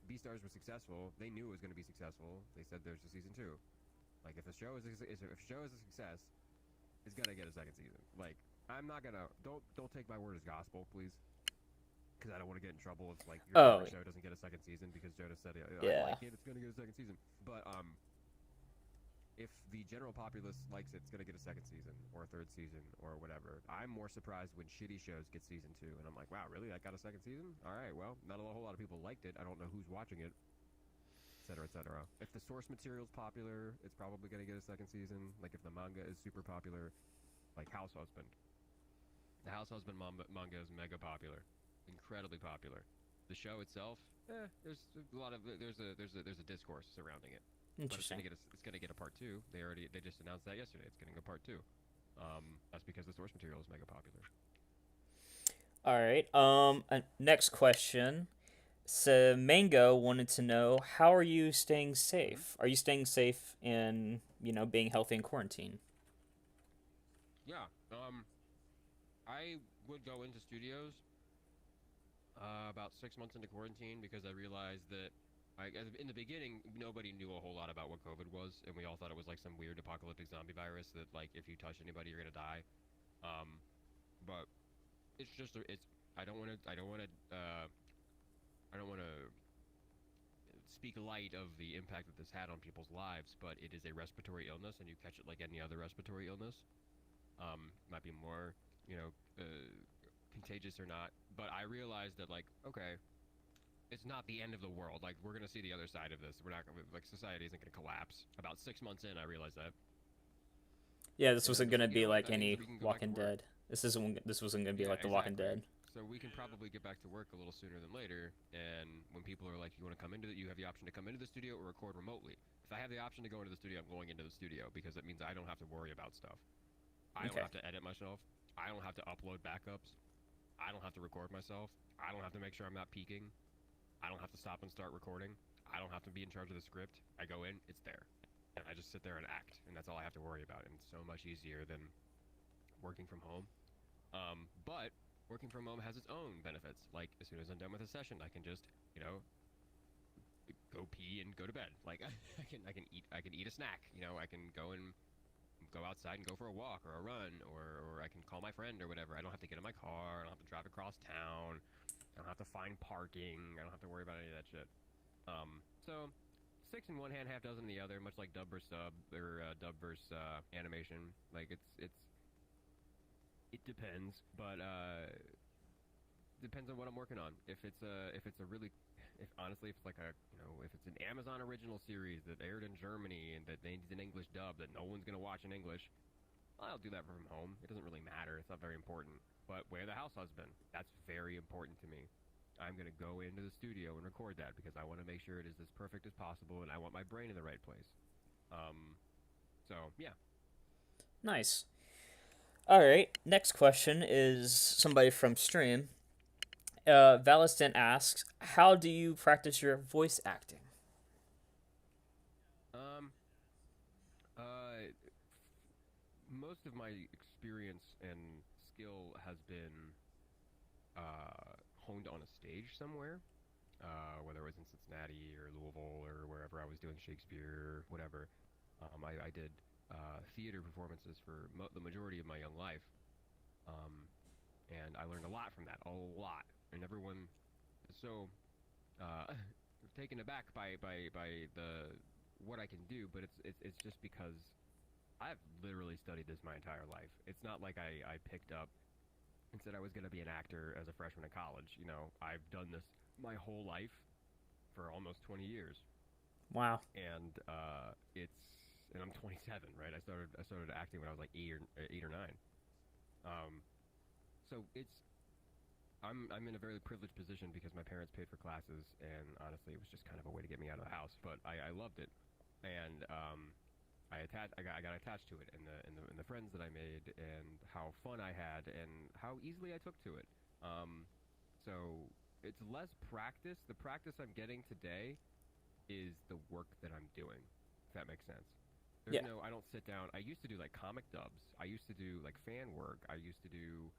Beastars was successful, they knew it was gonna be successful. They said there's a season 2. Like if a show is a success, it's gonna get a second season. Like I'm not gonna don't take my word as gospel, please. Because I don't want to get in trouble if like your show doesn't get a second season because Jonah said I like it, it's gonna get a second season. But if the general populace likes it, it's gonna get a second season or a third season or whatever. I'm more surprised when shitty shows get season 2, and I'm like, wow, really? That got a second season? All right, well, not a whole lot of people liked it. I don't know who's watching it, etc., etc. If the source material's popular, it's probably gonna get a second season. Like if the manga is super popular, like House Husband. The House Husband manga is mega popular. Incredibly popular. The show itself, there's a lot of there's a discourse surrounding it. Interesting. But it's gonna get a part 2. They just announced that yesterday. It's getting a part 2. That's because the source material is mega popular. All right. Next question. So Mango wanted to know, how are you staying safe? Are you staying safe in being healthy in quarantine? Yeah. I would go into studios about 6 months into quarantine because I realized that in the beginning, nobody knew a whole lot about what COVID was, and we all thought it was like some weird apocalyptic zombie virus that like if you touch anybody, you're gonna die. But it's just I don't want to speak light of the impact that this had on people's lives, but it is a respiratory illness, and you catch it like any other respiratory illness. Might be more contagious or not, but I realized that like okay, it's not the end of the world. Like we're gonna see the other side of this. We're not gonna society isn't gonna collapse. About 6 months in, I realized that. Yeah, this wasn't gonna be like any Walking Dead. This wasn't gonna be like The Walking Dead. So we can probably get back to work a little sooner than later. And when people are like, you want to come into it, you have the option to come into the studio or record remotely. If I have the option to go into the studio, I'm going into the studio because it means I don't have to worry about stuff. I don't have to edit myself. I don't have to upload backups. I don't have to record myself. I don't have to make sure I'm not peeking. I don't have to stop and start recording. I don't have to be in charge of the script. I go in, it's there. And I just sit there and act, and that's all I have to worry about. And it's so much easier than working from home. But working from home has its own benefits. Like, as soon as I'm done with a session, I can just, go pee and go to bed. Like, I can eat a snack. I can go outside and go for a walk or a run, or I can call my friend or whatever. I don't have to get in my car. I don't have to drive across town. I don't have to find parking. I don't have to worry about any of that shit. So 6 in one hand, half dozen in the other, much like dub versus sub or dub versus animation. Like it depends, but depends on what I'm working on. If it's honestly if it's like if it's an Amazon original series that aired in Germany and that needs an English dub that no one's gonna watch in English, I'll do that from home. It doesn't really matter. It's not very important. But Where the House Husband, that's very important to me. I'm going to go into the studio and record that because I want to make sure it is as perfect as possible and I want my brain in the right place. So, yeah. Nice. All right. Next question is somebody from stream. Valiston asks, how do you practice your voice acting? Most of my experience and skill has been honed on a stage somewhere, whether it was in Cincinnati or Louisville or wherever I was doing Shakespeare, whatever. I did theater performances for the majority of my young life, and I learned a lot from that, a lot. And everyone is so taken aback by the what I can do, but it's just because I've literally studied this my entire life. It's not like I picked up and said I was going to be an actor as a freshman in college. I've done this my whole life for almost 20 years. Wow. And and I'm 27, right? I started acting when I was like 8 or 9. So I'm in a very privileged position because my parents paid for classes, and honestly, it was just kind of a way to get me out of the house. But I loved it, and I got attached to it, and the friends that I made, and how fun I had, and how easily I took to it. So it's less practice. The practice I'm getting today is the work that I'm doing. If that makes sense. I don't sit down. I used to do like comic dubs. I used to do like fan work. I used to do.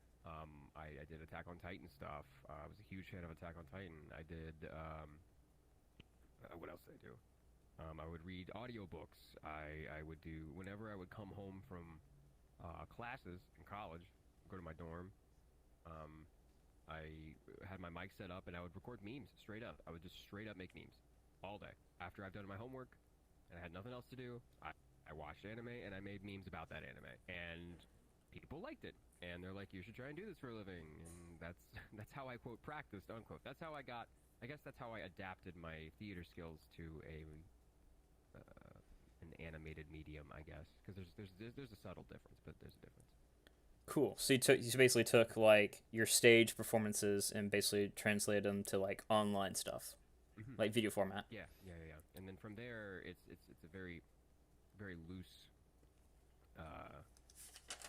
I did Attack on Titan stuff. I was a huge fan of Attack on Titan. I did. What else did I do? I would read audiobooks. I would do whenever I would come home from classes in college, go to my dorm. I had my mic set up and I would record memes straight up. I would just straight up make memes all day. After I've done my homework and I had nothing else to do, I watched anime and I made memes about that anime. And people liked it. And they're like, you should try and do this for a living. And that's how I, quote, practiced, unquote. That's how I guess that's how I adapted my theater skills to an animated medium, I guess. Because there's a subtle difference, but there's a difference. Cool. So you basically took like your stage performances and basically translated them to like online stuff, like video format. Yeah. And then from there, it's a very, very loose,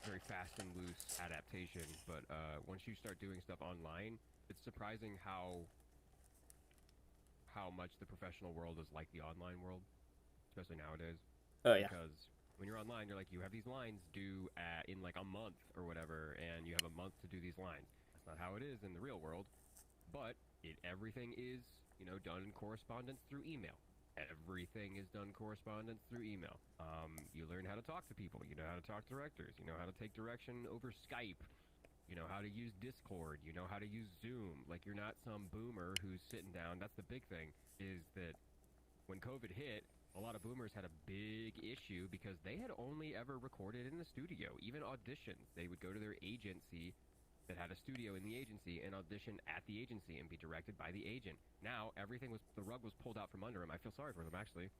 very fast and loose adaptation. But once you start doing stuff online, it's surprising how much the professional world is like the online world, especially nowadays. Oh yeah. Because when you're online, you're like, you have these lines due in like a month or whatever, and you have a month to do these lines. That's not how it is in the real world, but everything is, done in correspondence through email. Everything is done correspondence through email. You learn how to talk to people. You know how to talk to directors. You know how to take direction over Skype. You know how to use Discord. You know how to use Zoom. Like, you're not some boomer who's sitting down. That's the big thing, is that when COVID hit, a lot of boomers had a big issue because they had only ever recorded in the studio, even auditions. They would go to their agency that had a studio in the agency and audition at the agency and be directed by the agent. Now, the rug was pulled out from under them. I feel sorry for them, actually.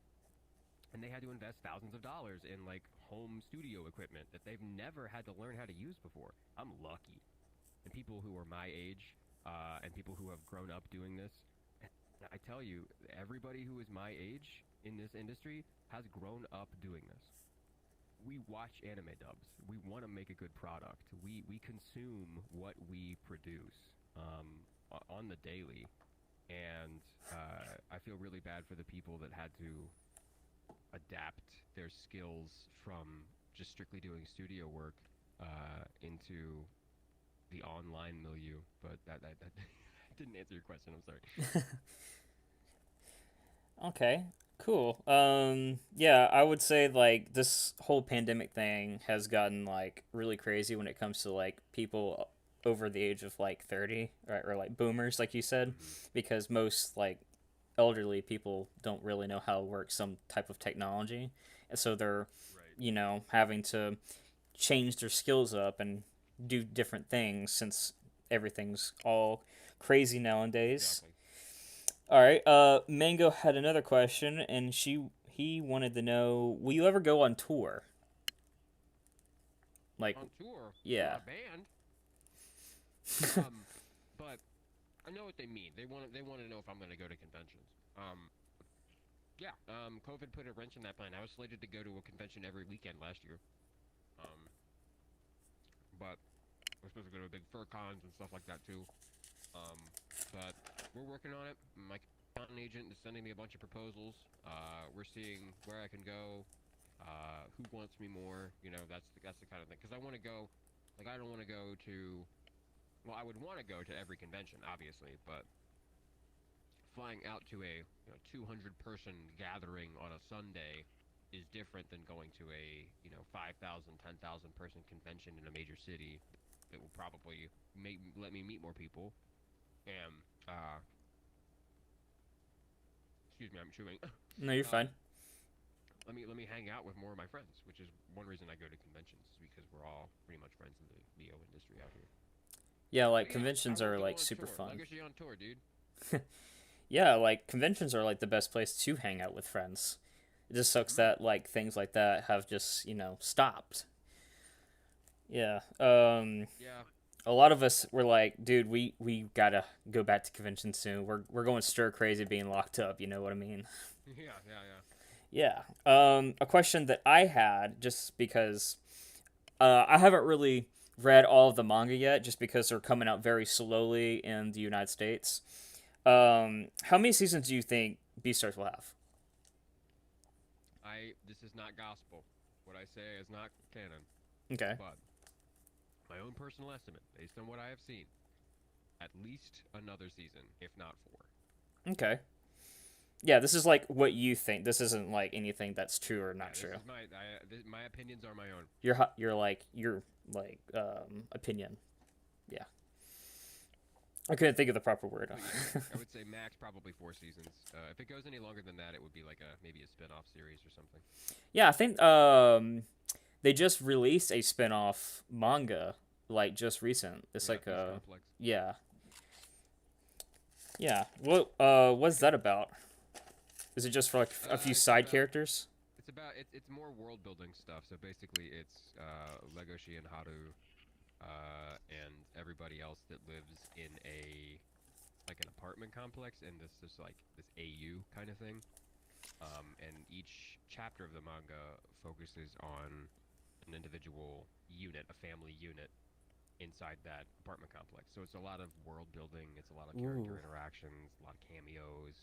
And they had to invest thousands of dollars in, like, home studio equipment that they've never had to learn how to use before. I'm lucky. And people who are my age, and people who have grown up doing this, I tell you, everybody who is my age in this industry has grown up doing this. We watch anime dubs. We want to make a good product. We consume what we produce on the daily. And I feel really bad for the people that had to adapt their skills from just strictly doing studio work into the online milieu. But that didn't answer your question. I'm sorry. Okay, cool. Yeah, I would say like this whole pandemic thing has gotten like really crazy when it comes to like people over the age of like 30, right, or like boomers, like you said, because most like elderly people don't really know how to work some type of technology, and so they're having to change their skills up and do different things since everything's all crazy nowadays. Exactly. All right. Mango had another question, and he wanted to know: will you ever go on tour? Like on tour? Yeah. A band. But I know what they mean. They want to know if I'm going to go to conventions. Yeah. COVID put a wrench in that plan. I was slated to go to a convention every weekend last year. But we're supposed to go to big fur cons and stuff like that too. But we're working on it. My accountant agent is sending me a bunch of proposals. We're seeing where I can go, who wants me more. That's the kind of thing. Because I want to go, like, I don't want to go to, well, I would want to go to every convention, obviously, but flying out to a 200-person gathering on a Sunday is different than going to a 5,000, 10,000 person convention in a major city that will probably let me meet more people. And excuse me, I'm chewing. No, you're fine. Let me hang out with more of my friends, which is one reason I go to conventions, because we're all pretty much friends in the VO industry out here. Yeah, like conventions are like super fun. Legoshi on tour, dude. Yeah, like conventions are like the best place to hang out with friends. It just sucks that like things like that have just stopped. Yeah. Yeah. A lot of us were like, dude, we gotta go back to convention soon. We're going stir crazy being locked up. You know what I mean? Yeah, yeah, yeah. Yeah. A question that I had, just because I haven't really read all of the manga yet, just because they're coming out very slowly in the United States. How many seasons do you think Beastars will have? This is not gospel. What I say is not canon. Okay. But my own personal estimate, based on what I have seen, at least another season, if not 4. Okay. Yeah, this is like what you think. This isn't like anything that's true or not true. This is my opinions are my own. Your opinion. Yeah. I couldn't think of the proper word. Yeah, I would say max probably 4 seasons. If it goes any longer than that, it would be like maybe a spin-off series or something. Yeah, I think they just released a spin-off manga like just recent. It's like yeah. Yeah. What's that about? Is it just for like a few side characters? It's more world building stuff. So basically, it's Legoshi and Haru, and everybody else that lives in an apartment complex in this AU kind of thing. And each chapter of the manga focuses on an individual unit, a family unit inside that apartment complex. So it's a lot of world building. It's a lot of character interactions, a lot of cameos.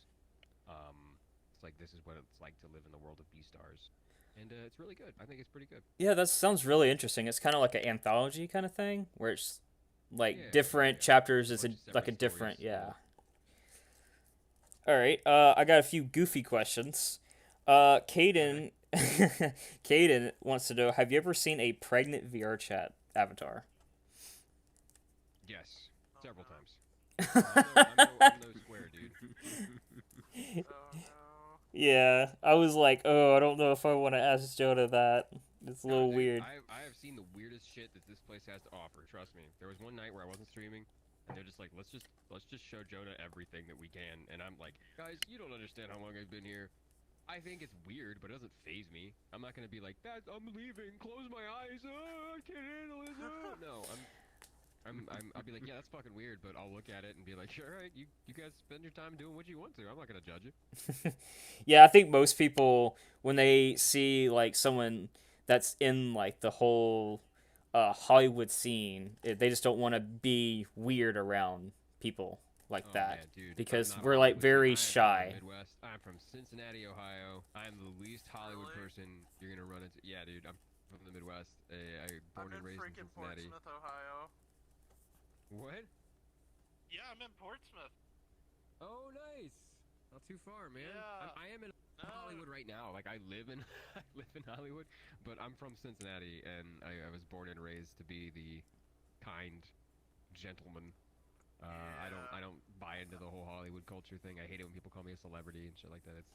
It's like this is what it's like to live in the world of Beastars, and it's really good. I think it's pretty good. Yeah, that sounds really interesting. It's kind of like an anthology kind of thing, where it's like different chapters is like a different All right, I got a few goofy questions. Caden, Caden wants to know: have you ever seen a pregnant Vrchat avatar? Yes, several times. I'm no square, dude. Yeah, I was like, oh, I don't know if I want to ask Jonah that. It's a little weird. I have seen the weirdest shit that this place has to offer. Trust me. There was one night where I wasn't streaming, and they're just like, let's just show Jonah everything that we can. And I'm like, guys, you don't understand how long I've been here. I think it's weird, but it doesn't faze me. I'm not gonna be like, Dad, I'm leaving. Close my eyes. I can't handle it. No, I'll be like, yeah, that's fucking weird, but I'll look at it and be like, sure, all right, you guys spend your time doing what you want to. I'm not gonna judge it. Yeah, I think most people, when they see like someone that's in like the whole Hollywood scene, they just don't want to be weird around people like that, man, dude, because we're like very I'm shy. from the Midwest. I'm from Cincinnati, Ohio. I'm the least Hollywood person you're gonna run into. Yeah, dude, I'm from the Midwest. I born and raised in Cincinnati. Portsmouth, Ohio. What? Yeah, I'm in Portsmouth. Oh, nice. Not too far, man. Yeah. I am in Hollywood right now. Like I live in Hollywood, but I'm from Cincinnati, and I was born and raised to be the kind gentleman. I don't buy into the whole Hollywood culture thing. I hate it when people call me a celebrity and shit like that. It's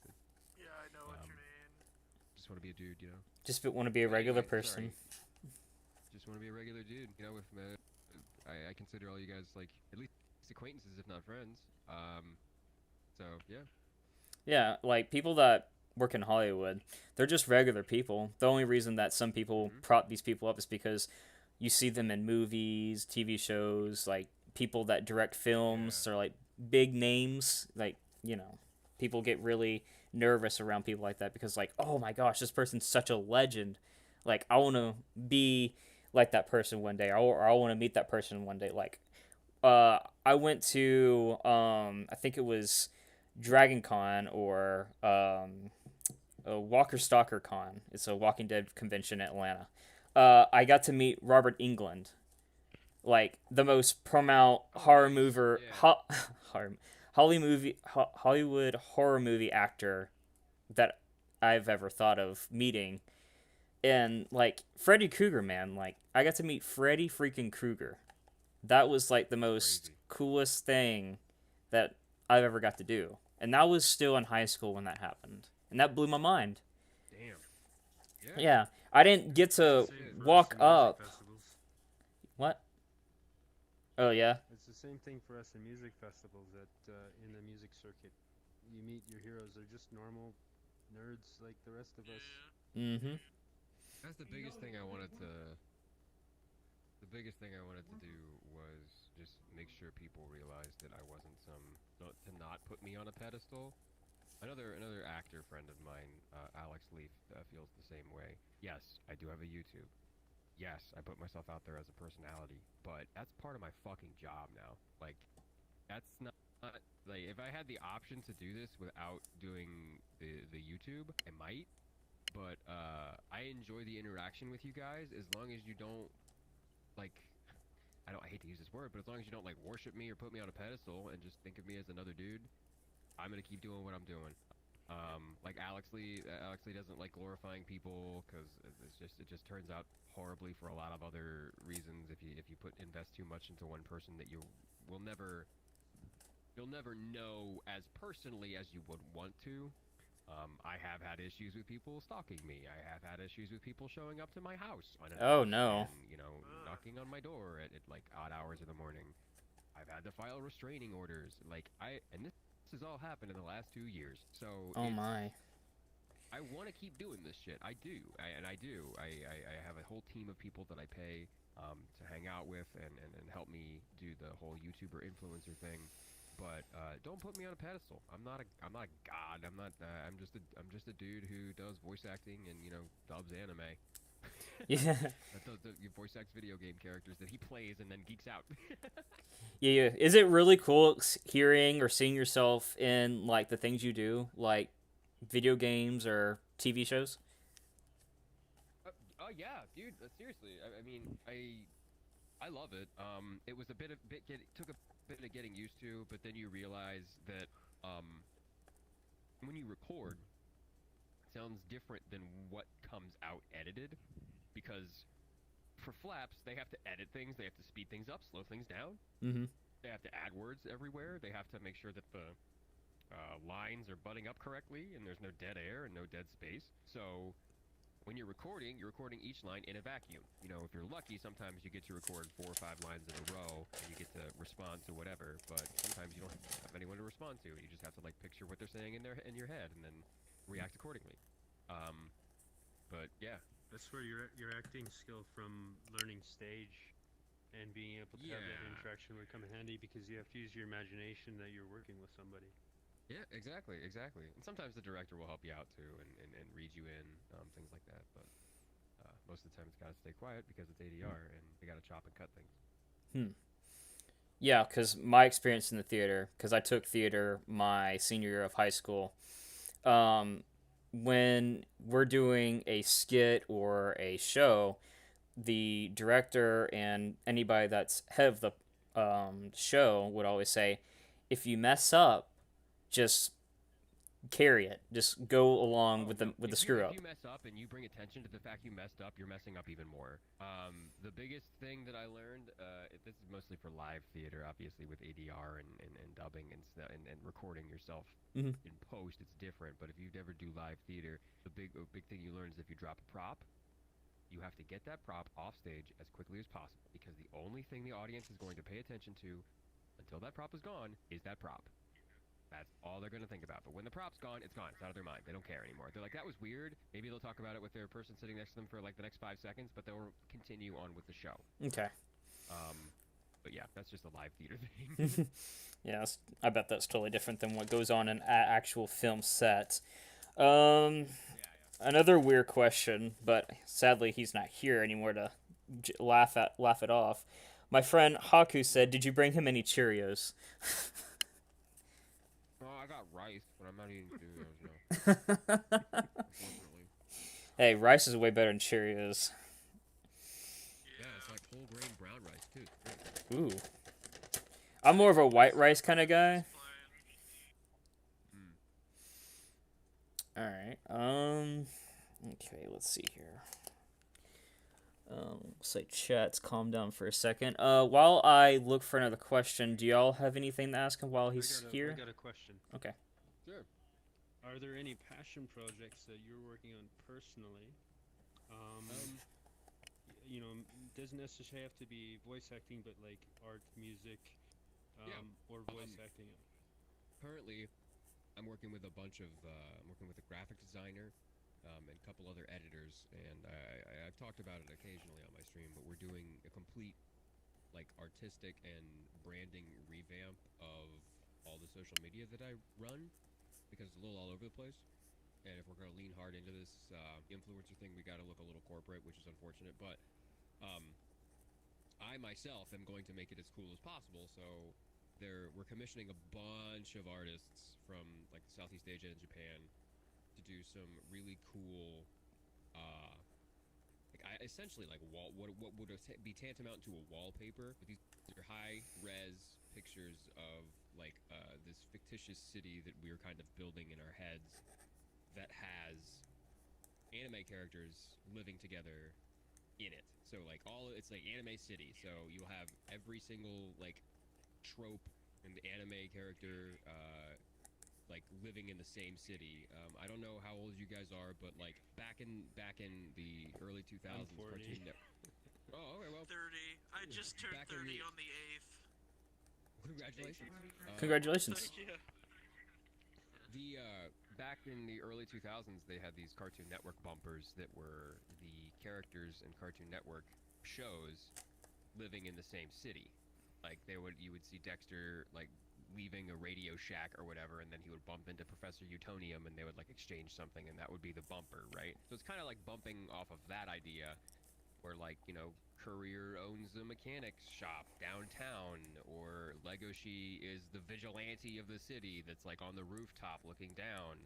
yeah, I know what you mean. Just want to be a dude, you know. Just want to be a regular person. Just want to be a regular dude, you know. With I consider all you guys like at least acquaintances, if not friends. So yeah. Yeah, like people that work in Hollywood, they're just regular people. The only reason that some people prop these people up is because you see them in movies, TV shows, like people that direct films or like big names. Like, you know, people get really nervous around people like that because like, oh my gosh, this person's such a legend. Like, I want to be like that person one day, or I want to meet that person one day. Like, I went to I think it was Dragon Con or Walker Stalker Con. It's a Walking Dead convention in Atlanta. I got to meet Robert Englund, like the most prominent Hollywood horror movie actor that I've ever thought of meeting. And like Freddy Krueger, man, like I got to meet Freddy freaking Krueger. That was like the most coolest thing that I've ever got to do. And that was still in high school when that happened. And that blew my mind. Damn. Yeah. I didn't get to walk up. What? Oh, yeah? It's the same thing for us in music festivals in the music circuit. You meet your heroes. They're just normal nerds like the rest of us. Mm-hmm. That's the biggest thing I wanted to biggest thing I wanted to do was just make sure people realized that I wasn't to not put me on a pedestal. Another actor friend of mine, Alex Leaf, feels the same way. Yes, I do have a YouTube. Yes, I put myself out there as a personality, but that's part of my fucking job now. Like, that's not like if I had the option to do this without doing the YouTube, I might. But I enjoy the interaction with you guys as long as you don't like. I hate to use this word, but as long as you don't like worship me or put me on a pedestal and just think of me as another dude, I'm gonna keep doing what I'm doing. Like Alex Lee doesn't like glorifying people because it just turns out horribly for a lot of other reasons. If you invest too much into one person, that you'll never know as personally as you would want to. I have had issues with people stalking me. I have had issues with people showing up to my house Oh no. and, knocking on my door at like odd hours of the morning. I've had to file restraining orders. And this has all happened in the last 2 years. So Oh my. I want to keep doing this shit. I do. I have a whole team of people that I pay to hang out with and help me do the whole YouTuber influencer thing. But don't put me on a pedestal. I'm not a god. I'm just a dude who does voice acting and dubs anime. Yeah. That does the voice acts video game characters that he plays and then geeks out. Yeah. Is it really cool hearing or seeing yourself in like the things you do, like video games or TV shows? Oh yeah, dude. Seriously, I mean, I love it. It was took a bit of getting used to, but then you realize that when you record, it sounds different than what comes out edited, because for flaps they have to edit things, they have to speed things up, slow things down. Mm-hmm. They have to add words everywhere. They have to make sure that the lines are butting up correctly and there's no dead air and no dead space. So when you're recording each line in a vacuum. If you're lucky, sometimes you get to record 4 or 5 lines in a row and you get to respond to whatever, but sometimes you don't have anyone to respond to. You just have to like picture what they're saying in your head and then react accordingly. But yeah. That's where your acting skill from learning stage and being able to have that interaction would come in handy, because you have to use your imagination that you're working with somebody. Yeah, exactly. And sometimes the director will help you out too and read you in, things like that. But most of the time it's got to stay quiet because it's ADR and they got to chop and cut things. Yeah, because my experience in the theater, because I took theater my senior year of high school, when we're doing a skit or a show, the director and anybody that's head of the show would always say, if you mess up, just carry it. Just go along with the screw up. If you mess up and you bring attention to the fact you messed up, you're messing up even more. The biggest thing that I learned, this is mostly for live theater, obviously with ADR and dubbing and recording yourself in post, it's different. But if you ever do live theater, the big thing you learn is if you drop a prop, you have to get that prop off stage as quickly as possible, because the only thing the audience is going to pay attention to until that prop is gone is that prop. That's all they're going to think about. But when the prop's gone, it's gone. It's out of their mind. They don't care anymore. They're like, that was weird. Maybe they'll talk about it with their person sitting next to them for like the next 5 seconds, but they'll continue on with the show. Okay. But yeah, that's just a live theater thing. Yeah, I bet that's totally different than what goes on in actual film sets. Another weird question, but sadly he's not here anymore to laugh it off. My friend Haku said, "Did you bring him any Cheerios?" Oh, I got rice, but I'm not eating Cheerios, no. Unfortunately. Hey, rice is way better than Cheerios. Yeah, it's like whole grain brown rice too. It's great. Ooh. I'm more of a white rice kind of guy. Alright, okay, let's see here. Say chat's calm down for a second. While I look for another question, do y'all have anything to ask him while he's here? I got a question. Okay. Sure. Are there any passion projects that you're working on personally? Doesn't necessarily have to be voice acting, but like art, music, or voice acting. Currently, I'm working with a graphic designer and a couple other editors, and I've talked about it occasionally on my stream, but we're doing a complete, like, artistic and branding revamp of all the social media that I run, because it's a little all over the place. And if we're going to lean hard into this influencer thing, we got to look a little corporate, which is unfortunate. But I myself am going to make it as cool as possible. So we're commissioning a bunch of artists from like Southeast Asia and Japan to do some really cool, essentially like what would be tantamount to a wallpaper. But these are high res pictures of like this fictitious city that we're kind of building in our heads, that has anime characters living together in it. So like it's like anime city. So you'll have every single like trope and anime character like living in the same city. I don't know how old you guys are, but like back in the early 2000s, I'm 40. Cartoon Oh, okay, well. 30. I just turned 30 on the 8th. Congratulations. Congratulations. Thank you. Back in the early 2000s, they had these Cartoon Network bumpers that were the characters in Cartoon Network shows living in the same city. Like you would see Dexter like leaving a Radio Shack or whatever, and then he would bump into Professor Utonium, and they would like exchange something, and that would be the bumper, right? So it's kind of like bumping off of that idea, where like, you know, Courier owns a mechanics shop downtown, or Legoshi is the vigilante of the city that's like on the rooftop looking down.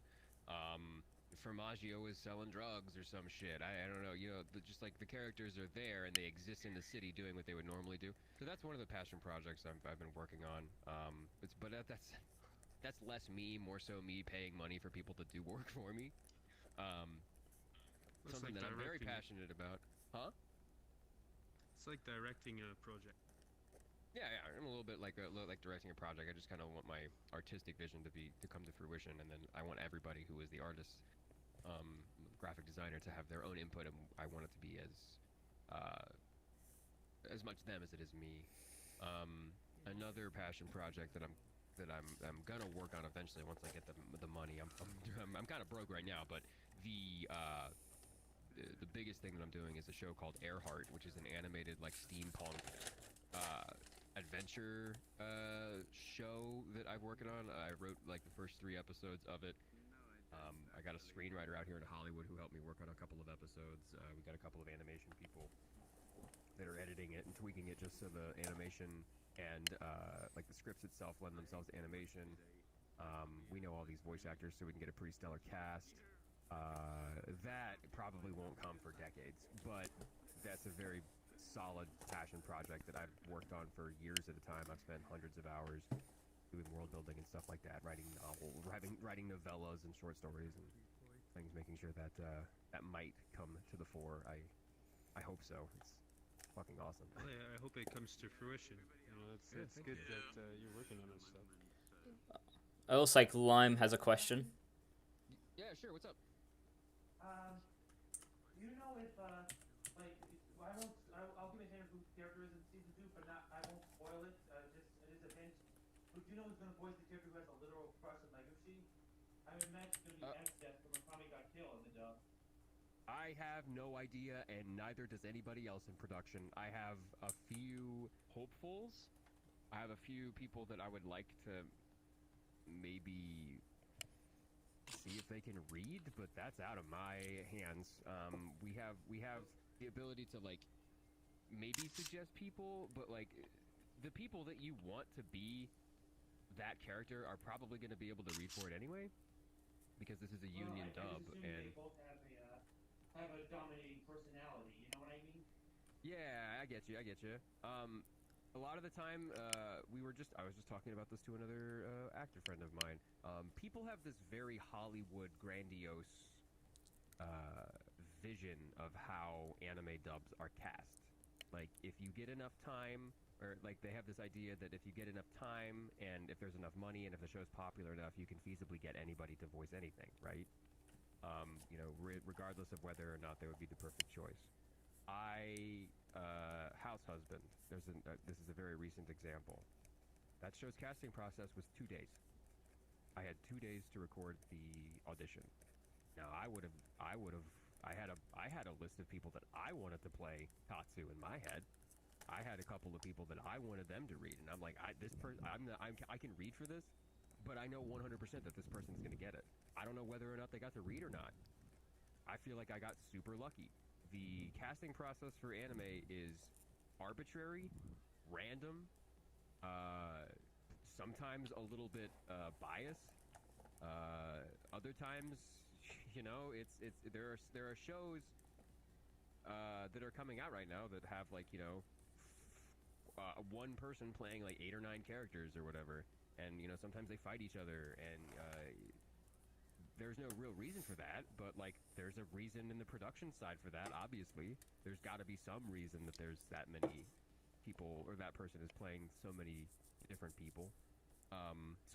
Formaggio is selling drugs or some shit. I don't know, you know, just like the characters are there and they exist in the city doing what they would normally do. So that's one of the passion projects I've been working on. That's less me, more so me paying money for people to do work for me. Something that I'm very passionate about. Huh? It's like directing a project. Yeah, I'm a little bit like directing a project. I just kind of want my artistic vision to come to fruition, and then I want everybody who is the artist, graphic designer, to have their own input, and I want it to be as much them as it is me. Another passion project that I'm gonna work on eventually once I get the money. I'm kind of broke right now, but the biggest thing that I'm doing is a show called Earhart, which is an animated like steampunk adventure show that I'm working on. I wrote like the first 3 episodes of it. I got a screenwriter out here in Hollywood who helped me work on a couple of episodes. We got a couple of animation people that are editing it and tweaking it just so the animation and like the scripts itself lend themselves to animation. We know all these voice actors, so we can get a pretty stellar cast. That probably won't come for decades, but that's a very solid passion project that I've worked on for years at a time. I've spent hundreds of hours doing world building and stuff like that, writing novels, writing novellas and short stories and things, making sure that that might come to the fore. I hope so. It's fucking awesome. Well, yeah, I hope it comes to fruition. You know, it's good that you're working on this stuff. It looks like Lime has a question. Yeah, sure. What's up? You know if I'll give a hint of who the character is in season 2, but I won't spoil it. It is a hint. But do you know who's gonna voice the character who has a literal crush on Legoshi? I would imagine it's gonna be X-Death from Tommy Got Killed in the dub. I have no idea, and neither does anybody else in production. I have a few hopefuls. I have a few people that I would like to maybe see if they can read, but that's out of my hands. We have the ability to like maybe suggest people, but like the people that you want to be that character are probably going to be able to read for it anyway, because this is a union dub, and they both have a dominating personality. You know what I mean? yeah, I get you. A lot of the time, I was just talking about this to another actor friend of mine. People have this very Hollywood grandiose vision of how anime dubs are cast. Like, if you get enough time, or like they have this idea that if you get enough time, and if there's enough money, and if the show's popular enough, you can feasibly get anybody to voice anything, right? You know, regardless of whether or not they would be the perfect choice. House Husband. This is a very recent example. That show's casting process was 2 days. I had 2 days to record the audition. Now I had a list of people that I wanted to play Tatsu in my head. I had a couple of people that I wanted them to read, and I'm like, I can read for this, but I know 100% that this person's gonna get it. I don't know whether or not they got to read or not. I feel like I got super lucky. The casting process for anime is arbitrary, random, sometimes a little bit biased. Other times, you know, there are shows that are coming out right now that have, like, you know, one person playing like 8 or 9 characters or whatever, and you know, sometimes they fight each other, and there's no real reason for that, but like there's a reason in the production side for that. Obviously there's got to be some reason that there's that many people, or that person is playing so many different people.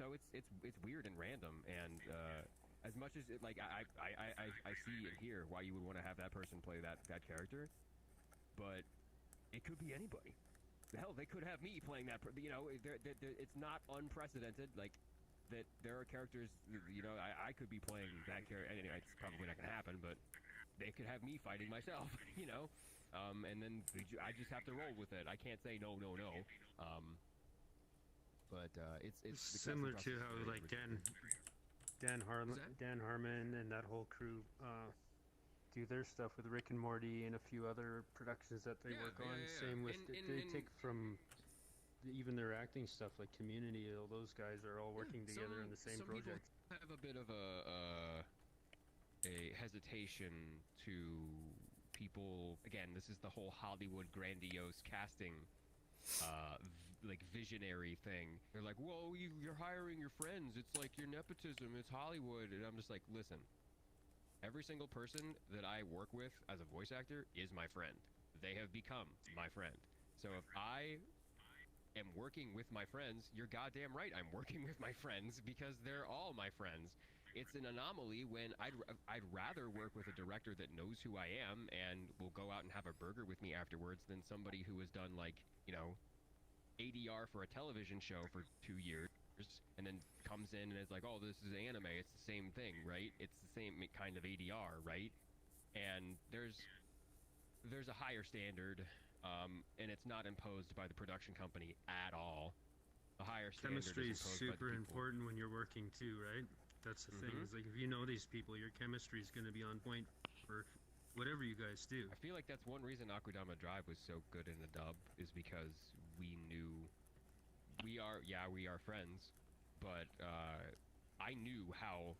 So it's weird and random, and as much as it, like I see and hear why you would want to have that person play that character, but it could be anybody. Hell, they could have me playing that. You know, it's not unprecedented. Like that, there are characters. You know, I could be playing that character. Anyway, it's probably not gonna happen, but they could have me fighting myself. You know, and then I just have to roll with it. I can't say no. But it's similar to how like Dan Harmon and that whole crew do their stuff with Rick and Morty and a few other productions that they work on. Same with they take from even their acting stuff like Community. All those guys are all working together on the same project. People have a bit of a hesitation to people. Again, this is the whole Hollywood grandiose casting like visionary thing. They're like, whoa, you're hiring your friends, it's like your nepotism, it's Hollywood. And I'm just like, listen, every single person that I work with as a voice actor is my friend. They have become my friend. So if I am working with my friends, you're goddamn right I'm working with my friends, because they're all my friends. It's an anomaly when I'd rather work with a director that knows who I am and will go out and have a burger with me afterwards than somebody who has done, like, you know, ADR for a television show for 2 years and then comes in and is like, oh, this is anime. It's the same thing, right? It's the same kind of ADR, right? And there's a higher standard, and it's not imposed by the production company at all. The higher standard Chemistry is super by the important when you're working too, right? That's the thing. Is like, if you know these people, your chemistry is going to be on point for whatever you guys do. I feel like that's one reason Akudama Drive was so good in the dub, is because we knew we are friends, but I knew how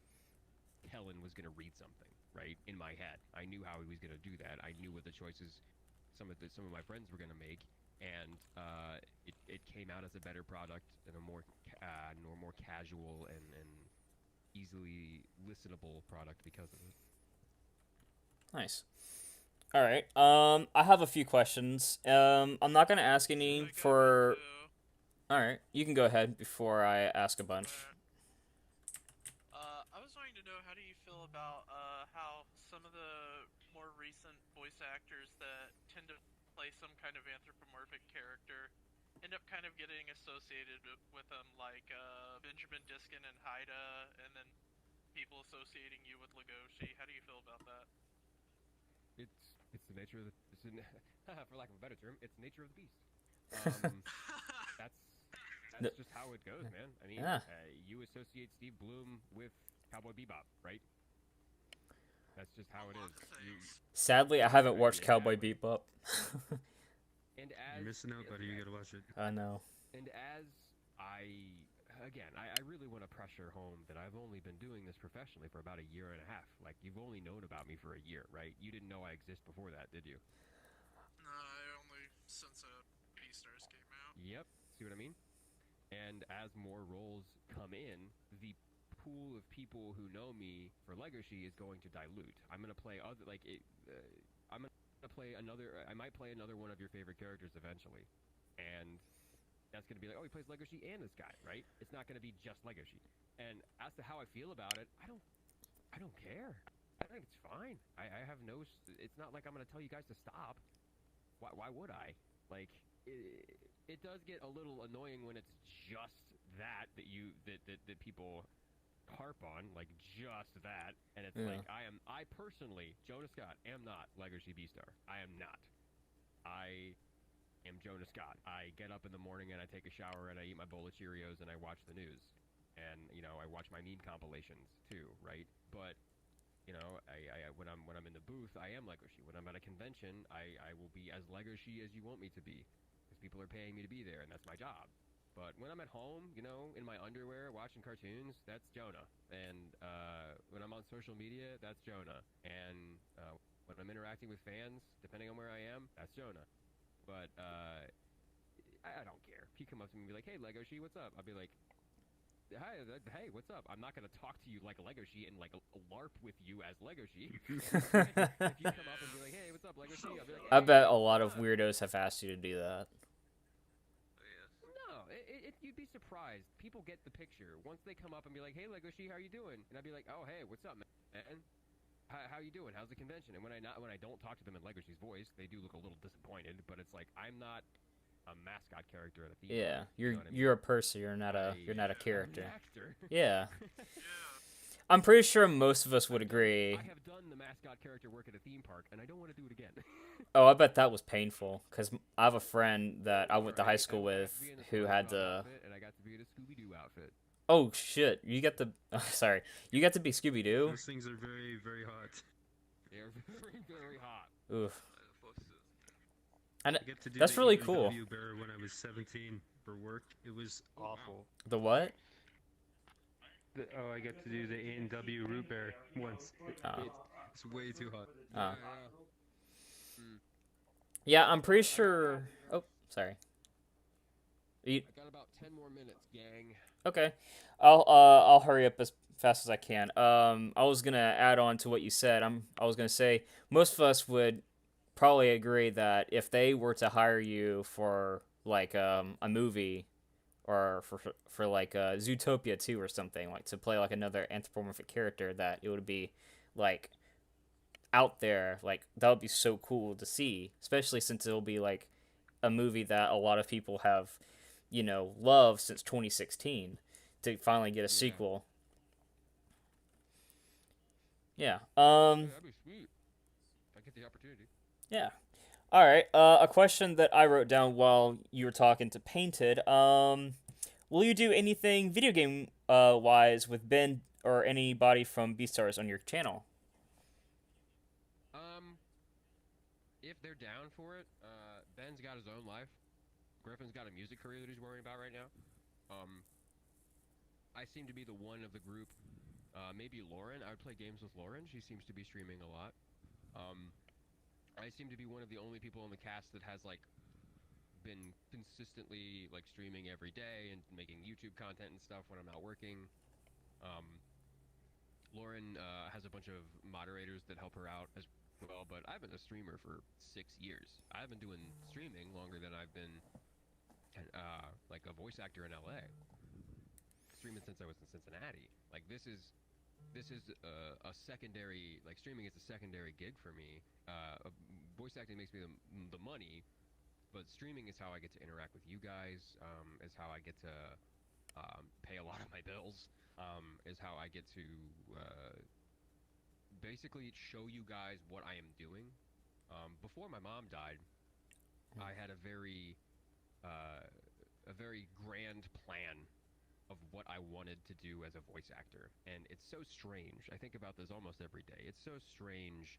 Kellen was going to read something, right? In my head, I knew how he was going to do that. I knew what the choices some of my friends were going to make, and it came out as a better product and a more casual and easily listenable product because of it. Nice. All right. I have a few questions. I'm not gonna ask any for. All right, you can go ahead before I ask a bunch. I was wanting to know, how do you feel about how some of the more recent voice actors that tend to play some kind of anthropomorphic character end up kind of getting associated with them, like Benjamin Diskin and Haida, and then people associating you with Legoshi? How do you feel about that? It's the nature of the for lack of a better term, it's the nature of the beast. That's just how it goes, man. I mean, you associate Steve Bloom with Cowboy Bebop, right? That's just how it is. Sadly, I haven't watched Cowboy Bebop. And you're missing out, buddy. You gotta watch it. I know. And as I really want to pressure home that I've only been doing this professionally for about 1.5 years. Like, you've only known about me for 1 year, right? You didn't know I exist before that, did you? No, only since Beastars came out. Yep. See what I mean? And as more roles come in, the pool of people who know me for Legoshi is going to dilute. I'm gonna play other I'm gonna play another. I might play another one of your favorite characters eventually, and that's gonna be like, oh, he plays Legoshi and this guy, right? It's not gonna be just Legoshi. And as to how I feel about it, I don't care. I think it's fine. I have no. It's not like I'm gonna tell you guys to stop. Why would I? Like, it does get a little annoying when it's just that people harp on, like just that, and it's Yeah. like I personally, Jonah Scott, am not Legoshi Beastar. I am not. I am Jonah Scott. I get up in the morning and I take a shower and I eat my bowl of Cheerios and I watch the news, and you know I watch my meme compilations too, right? But you know, when I'm in the booth, I am Legoshi. When I'm at a convention, I will be as Legoshi as you want me to be, because people are paying me to be there, and that's my job. But when I'm at home, you know, in my underwear watching cartoons, that's Jonah. And when I'm on social media, that's Jonah. And when I'm interacting with fans, depending on where I am, that's Jonah. But I don't care. If you come up to me and be like, "Hey, Legoshi, what's up?" I'll be like, "Hi, hey, what's up?" I'm not gonna talk to you like Legoshi and like LARP with you as Legoshi. If you come up and be like, "Hey, what's up, Legoshi?" I'll be like, I "Hey, bet a lot what's of up?" weirdos have asked you to do that. No, you'd be surprised. People get the picture. Once they come up and be like, "Hey, Legoshi, how you doing?" And I'd be like, "Oh, hey, what's up, man? How you doing? How's the convention?" And when I don't talk to them in Legoshi's voice, they do look a little disappointed. But it's like I'm not a mascot character at a theme Yeah, park, you know what I mean? you're a person. You're not a character. I'm an actor. Yeah. I'm pretty sure most of us would agree. I have done the mascot character work at a theme park, and I don't want to do it again. Oh, I bet that was painful, because I have a friend that I went to high school with who had to... And I got to be in a Scooby-Doo outfit. Oh, shit. You got the... sorry. You got to be Scooby-Doo? Those things are very, very hot. They're very, very hot. Oof. I get to do That's the really cool. EMW bear when I was 17 for work. It was awful. The what? I get to do the A&W root bear once. Oh. It's way too hot. Oh. Yeah, I'm pretty sure... Oh, sorry. I got about 10 more minutes, gang. Okay. I'll hurry up as fast as I can. I was gonna add on to what you said. I was gonna say most of us would probably agree that if they were to hire you for like a movie or for like Zootopia 2 or something, like to play like another anthropomorphic character, that it would be like out there, like that would be so cool to see, especially since it'll be like a movie that a lot of people have, you know, loved since 2016, to finally get a sequel. Yeah. That'd be sweet. If I get the opportunity. Yeah. All right. A question that I wrote down while you were talking to Painted. Will you do anything video game wise with Ben or anybody from Beastars on your channel? If they're down for it, Ben's got his own life. Griffin's got a music career that he's worrying about right now. I seem to be the one of the group. Maybe Lauren. I would play games with Lauren. She seems to be streaming a lot. I seem to be one of the only people in the cast that has like been consistently like streaming every day and making YouTube content and stuff when I'm not working. Lauren has a bunch of moderators that help her out as well, but I've been a streamer for 6 years. I've been doing streaming longer than I've been like a voice actor in LA. Streaming since I was in Cincinnati. Like this is a secondary, like streaming is a secondary gig for me. Voice acting makes me the money, but streaming is how I get to interact with you guys, is how I get to pay a lot of my bills, is how I get to basically show you guys what I am doing. Before my mom died, I had a very grand plan of what I wanted to do as a voice actor, and it's so strange. I think about this almost every day. It's so strange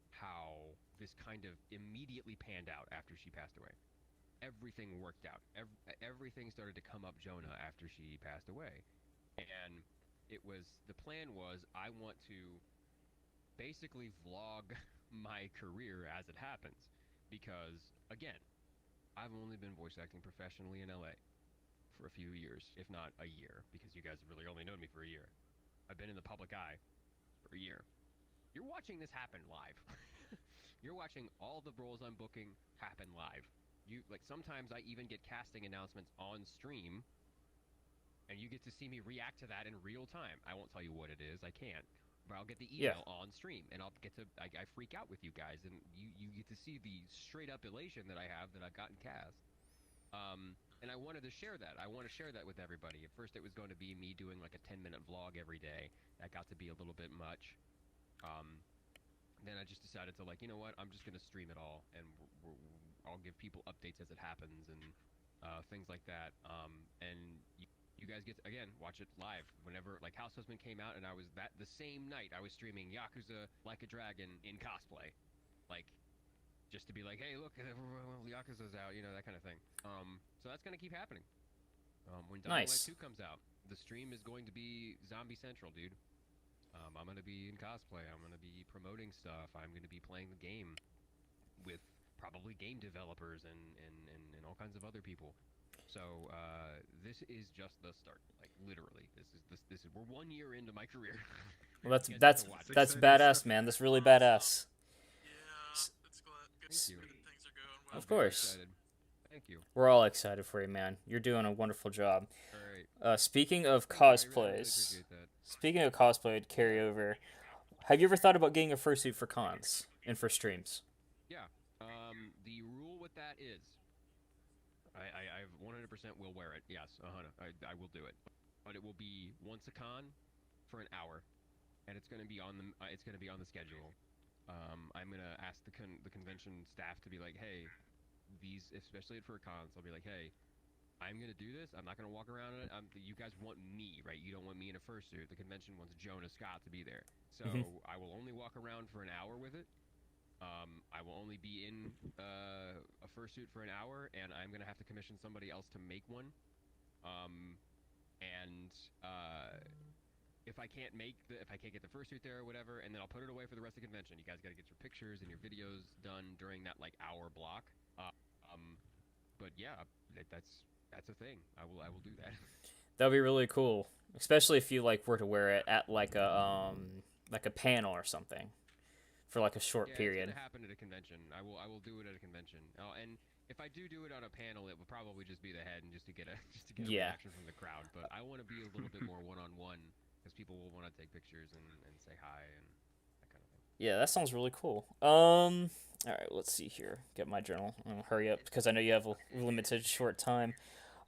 how this kind of immediately panned out after she passed away. Everything worked out. Everything started to come up Jonah after she passed away, and the plan was I want to basically vlog my career as it happens, because again, I've only been voice acting professionally in LA for a few years, if not a year, because you guys have really only known me for a year. I've been in the public eye for a year. You're watching this happen live. You're watching all the roles I'm booking happen live. Sometimes I even get casting announcements on stream, and you get to see me react to that in real time. I won't tell you what it is, I can't. But I'll get the email on stream, and I'll get to I freak out with you guys, and you get to see the straight up elation that I have that I've gotten cast. And I wanted to share that. I want to share that with everybody. At first, it was going to be me doing like a 10-minute vlog every day. That got to be a little bit much. Then I just decided to like, you know what? I'm just gonna stream it all, and I'll give people updates as it happens and things like that. And you guys get to, again, watch it live whenever. Like House Husband came out, and I was the same night I was streaming Yakuza Like a Dragon in cosplay, like. Just to be like, hey, look, Yakuza's out, you know, that kind of thing. So that's gonna keep happening. When Dying Light 2 comes out, the stream is going to be Zombie Central, dude. I'm gonna be in cosplay. I'm gonna be promoting stuff. I'm gonna be playing the game with probably game developers and all kinds of other people. So this is just the start. Like literally, this is we're 1 year into my career. Well, that's badass, man. That's really badass. Thank you. Things are going well. Of course. Thank you. We're all excited for you, man. You're doing a wonderful job. All right. Speaking of I really cosplays, appreciate that. speaking of cosplay to carry over, have you ever thought about getting a fursuit for cons and for streams? Yeah. The rule with that is, I 100% will wear it. Yes, I will do it, but it will be once a con for an hour, and it's gonna be on the schedule. I'm gonna ask the convention staff to be like, hey, these, especially for cons, I'll be like, hey, I'm gonna do this. I'm not gonna walk around in it. You guys want me, right? You don't want me in a fursuit. The convention wants Jonah Scott to be there, so I will only walk around for an hour with it. I will only be in a fursuit for an hour, and I'm gonna have to commission somebody else to make one. If I can't get the fursuit there or whatever, and then I'll put it away for the rest of the convention. You guys got to get your pictures and your videos done during that like hour block. But yeah, that's a thing. I will do that. That'd be really cool, especially if you like were to wear it at like a panel or something for like a short period. It's gonna happen at a convention. I will do it at a convention. And if I do it on a panel, it will probably just be the head and just to get a reaction from the crowd. But I want to be a little bit more one-on-one. Because people will want to take pictures and say hi and that kind of thing. Yeah, that sounds really cool. All right, let's see here. Get my journal. Hurry up, because I know you have a limited short time.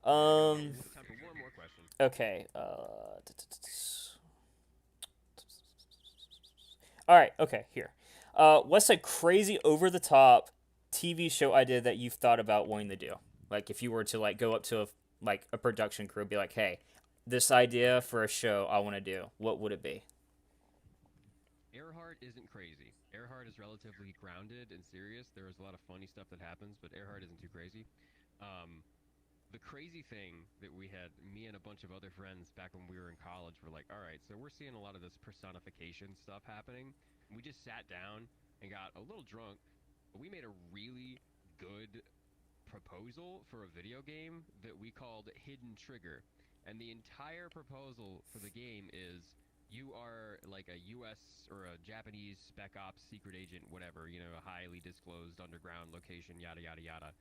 Time for one more question. Okay. All right. Okay. Here. What's a crazy over-the-top TV show idea that you've thought about wanting to do? Like, if you were to like go up to a production crew, be like, hey, this idea for a show I want to do, what would it be? Earhart isn't crazy. Earhart is relatively grounded and serious. There is a lot of funny stuff that happens, but Earhart isn't too crazy. The crazy thing that we had, me and a bunch of other friends back when we were in college were like, all right, so we're seeing a lot of this personification stuff happening. We just sat down and got a little drunk, but we made a really good proposal for a video game that we called Hidden Trigger. And the entire proposal for the game is you are like a US or a Japanese spec ops secret agent, whatever, you know, a highly disclosed underground location, yada, yada, yada.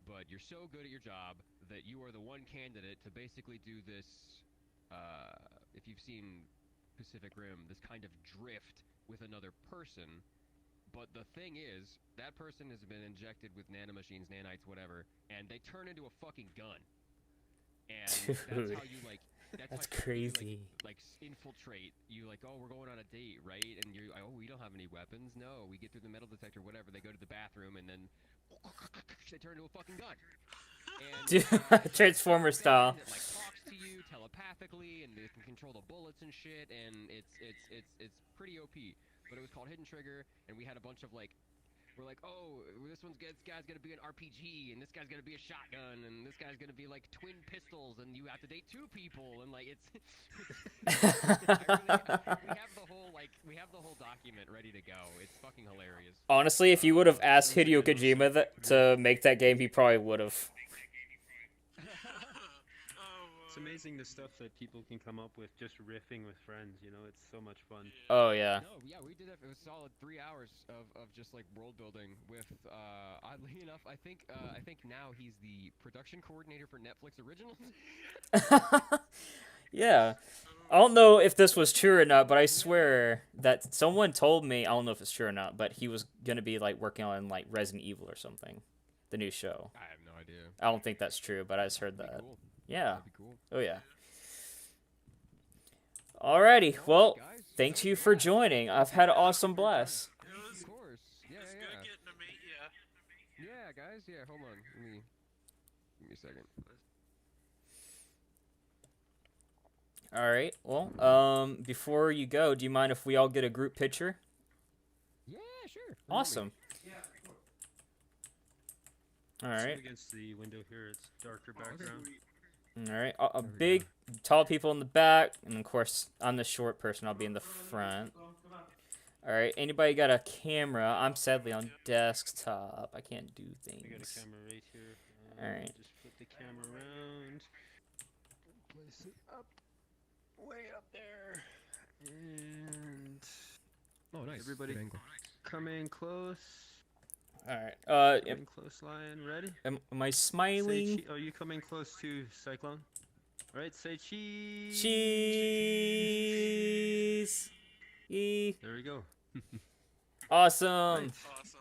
But you're so good at your job that you are the one candidate to basically do this, if you've seen Pacific Rim, this kind of drift with another person. But the thing is, that person has been injected with nanomachines, nanites, whatever, and they turn into a fucking gun. And that's how you like. That's crazy. You, like infiltrate. You like, oh, we're going on a date, right? And you're, oh, we don't have any weapons. No, we get through the metal detector, whatever. They go to the bathroom, and then they turn into a fucking gun. And Transformer style. It, like talks to you telepathically, and it can control the bullets and shit. And it's pretty OP. But it was called Hidden Trigger, and we had a bunch of like. We're like, oh, this guy's gonna be an RPG, and this guy's gonna be a shotgun, and this guy's gonna be like twin pistols, and you have to date two people, and like it's. we have the whole document ready to go. It's fucking hilarious. Honestly, if you would have asked Hideo Kojima to make that game, he probably would have. It's amazing the stuff that people can come up with just riffing with friends, you know, it's so much fun. Oh, yeah. No, yeah, we did that. It was solid 3 hours of just like world building with, oddly enough, I think now he's the production coordinator for Netflix Originals. Yeah. I don't know if this was true or not, but I swear that someone told me, I don't know if it's true or not, but he was going to be like working on like Resident Evil or something. The new show. I have no idea. I don't think that's true, but I just heard that. Cool. Yeah. That'd be cool. Oh yeah. Alrighty. Well, guys. thank you for joining. I've had an awesome blast. Of course. Yeah, It's yeah. good getting to meet you. Yeah, guys. Yeah, hold on. Give me a second. Alright. Well, before you go, do you mind if we all get a group picture? Yeah, sure. Awesome. Alright. Against the window here, it's darker background. Alright. A big, tall people in the back, and of course, I'm the short person. I'll be in the front. Alright. Anybody got a camera? I'm sadly on desktop. I can't do things. I got a camera right here. Alright. Just flip the camera around. Place it up. Way up there. And... Oh, nice. Everybody Good angle. come in close. Alright. Come in close line. Ready? Am I smiling? Are you coming close to Cyclone? Alright, say cheese. Cheese. There we go. Awesome. Awesome.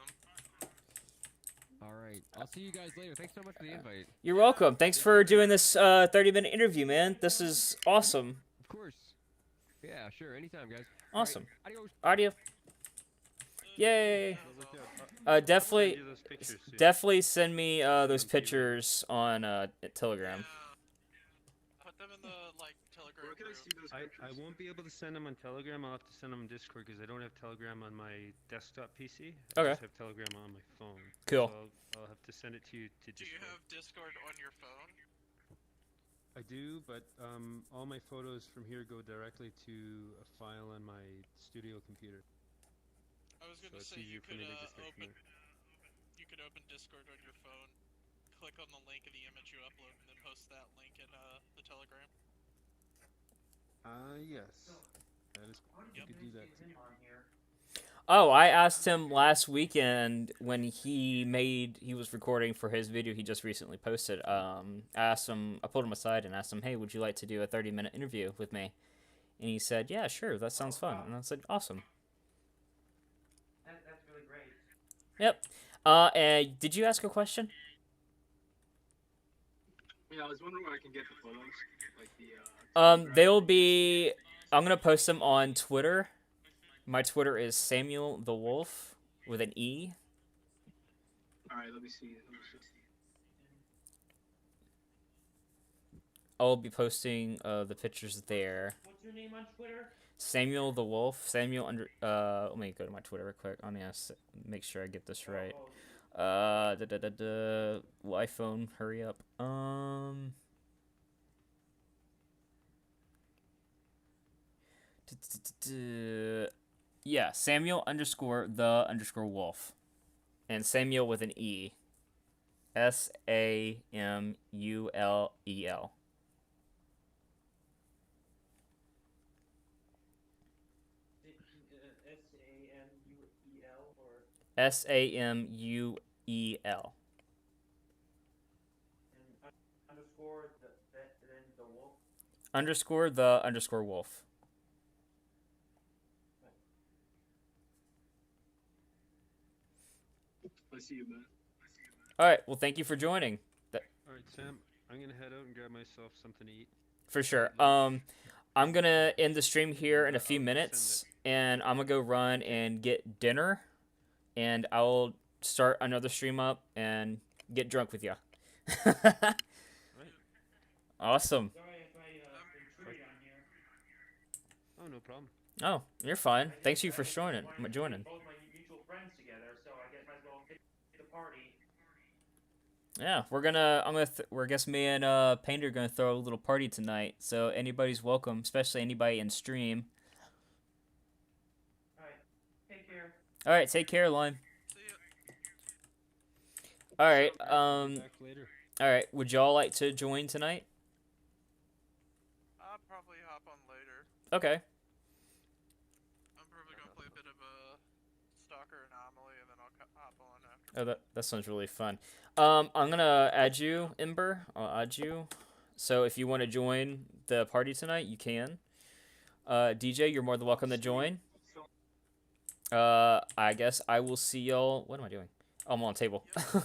Alright. I'll see you guys later. Thanks so much for the invite. You're welcome. Thanks for doing this 30-minute interview, man. This is awesome. Of course. Yeah, sure. Anytime, guys. Awesome. Right, adios. Audio. Yay. Definitely, Send you those pictures soon. definitely send me those pictures on Telegram. Put them in the Telegram group. I won't be able to send them on Telegram. I'll have to send them on Discord because I don't have Telegram on my desktop PC. I Okay. just have Telegram on my phone. Cool. So I'll have to send it to you to Discord. Do you have Discord on your phone? I do, but all my photos from here go directly to a file on my studio computer. I was gonna So it's say easier you for could me to just get from there. you could open Discord on your phone, click on the link of the image you upload, and then post that link in the Telegram. Yes. That is. You could do that. Oh, I asked him last weekend when he was recording for his video he just recently posted. I pulled him aside and asked him, "Hey, would you like to do a 30-minute interview with me?" And he said, "Yeah, sure, that sounds fun." And I said, "Awesome." That's really great. Yep. And did you ask a question? Yeah, I was wondering where I can get the photos, like the. They'll be. I'm gonna post them on Twitter. My Twitter is Samuel the Wolf with an E. All right, let me see. I'll be posting the pictures there. What's your name on Twitter? Samuel the Wolf. Let me go to my Twitter real quick. I'm gonna make sure I get this right. iPhone, hurry up. Yeah, Samuel _the_wolf. And Samuel with an E. SAMULEL. SAMUEL or SAMUEL. and underscore then the wolf. _the_wolf. I see you, man. All right. Well, thank you for joining. All right, Sam. I'm gonna head out and grab myself something to eat. For sure. I'm gonna end the stream here in a few minutes, and I'm gonna go run and get dinner, and I'll start another stream up and get drunk with you. Awesome. Sorry if I intrude on here. Oh, no problem. Oh, you're fine. Thanks you for joining. Both my mutual friends together, so I guess might as well hit the party. Yeah, I guess me and Painter are gonna throw a little party tonight. So anybody's welcome, especially anybody in stream. Alright, take care. All right, take care, Lime. See ya. All right. Back later. All right. Would y'all like to join tonight? I'll probably hop on later. Okay. I'm probably gonna play a bit of a Stalker Anomaly, and then I'll hop on after. Oh, that sounds really fun. I'm gonna add you, Ember. I'll add you. So if you want to join the party tonight, you can. DJ, you're more than welcome to join. I guess I will see y'all. What am I doing? Oh, I'm on the table. Wait, how do I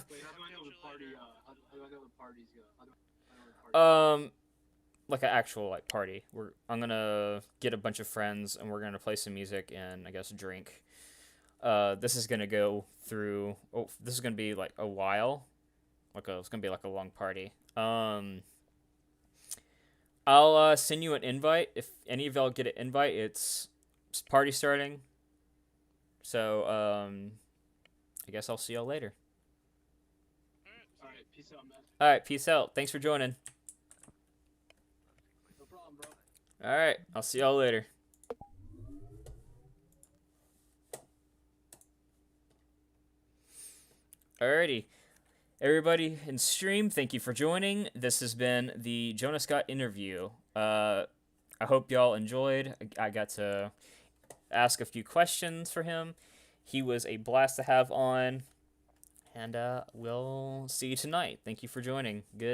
know the party? party? How do I know the parties go? How do I know the party? Like an actual like party. I'm gonna get a bunch of friends and we're gonna play some music and I guess drink. This is gonna go through. Oh, this is gonna be like a while. It's gonna be like a long party. I'll send you an invite if any of y'all get an invite. It's party starting. So I guess I'll see y'all later. Alright, peace out, man. All right, peace out. Thanks for joining. No problem, bro. All right, I'll see y'all later. Alrighty. Everybody in stream, thank you for joining. This has been the Jonah Scott interview. I hope y'all enjoyed. I got to ask a few questions for him. He was a blast to have on. And we'll see you tonight. Thank you for joining. Good.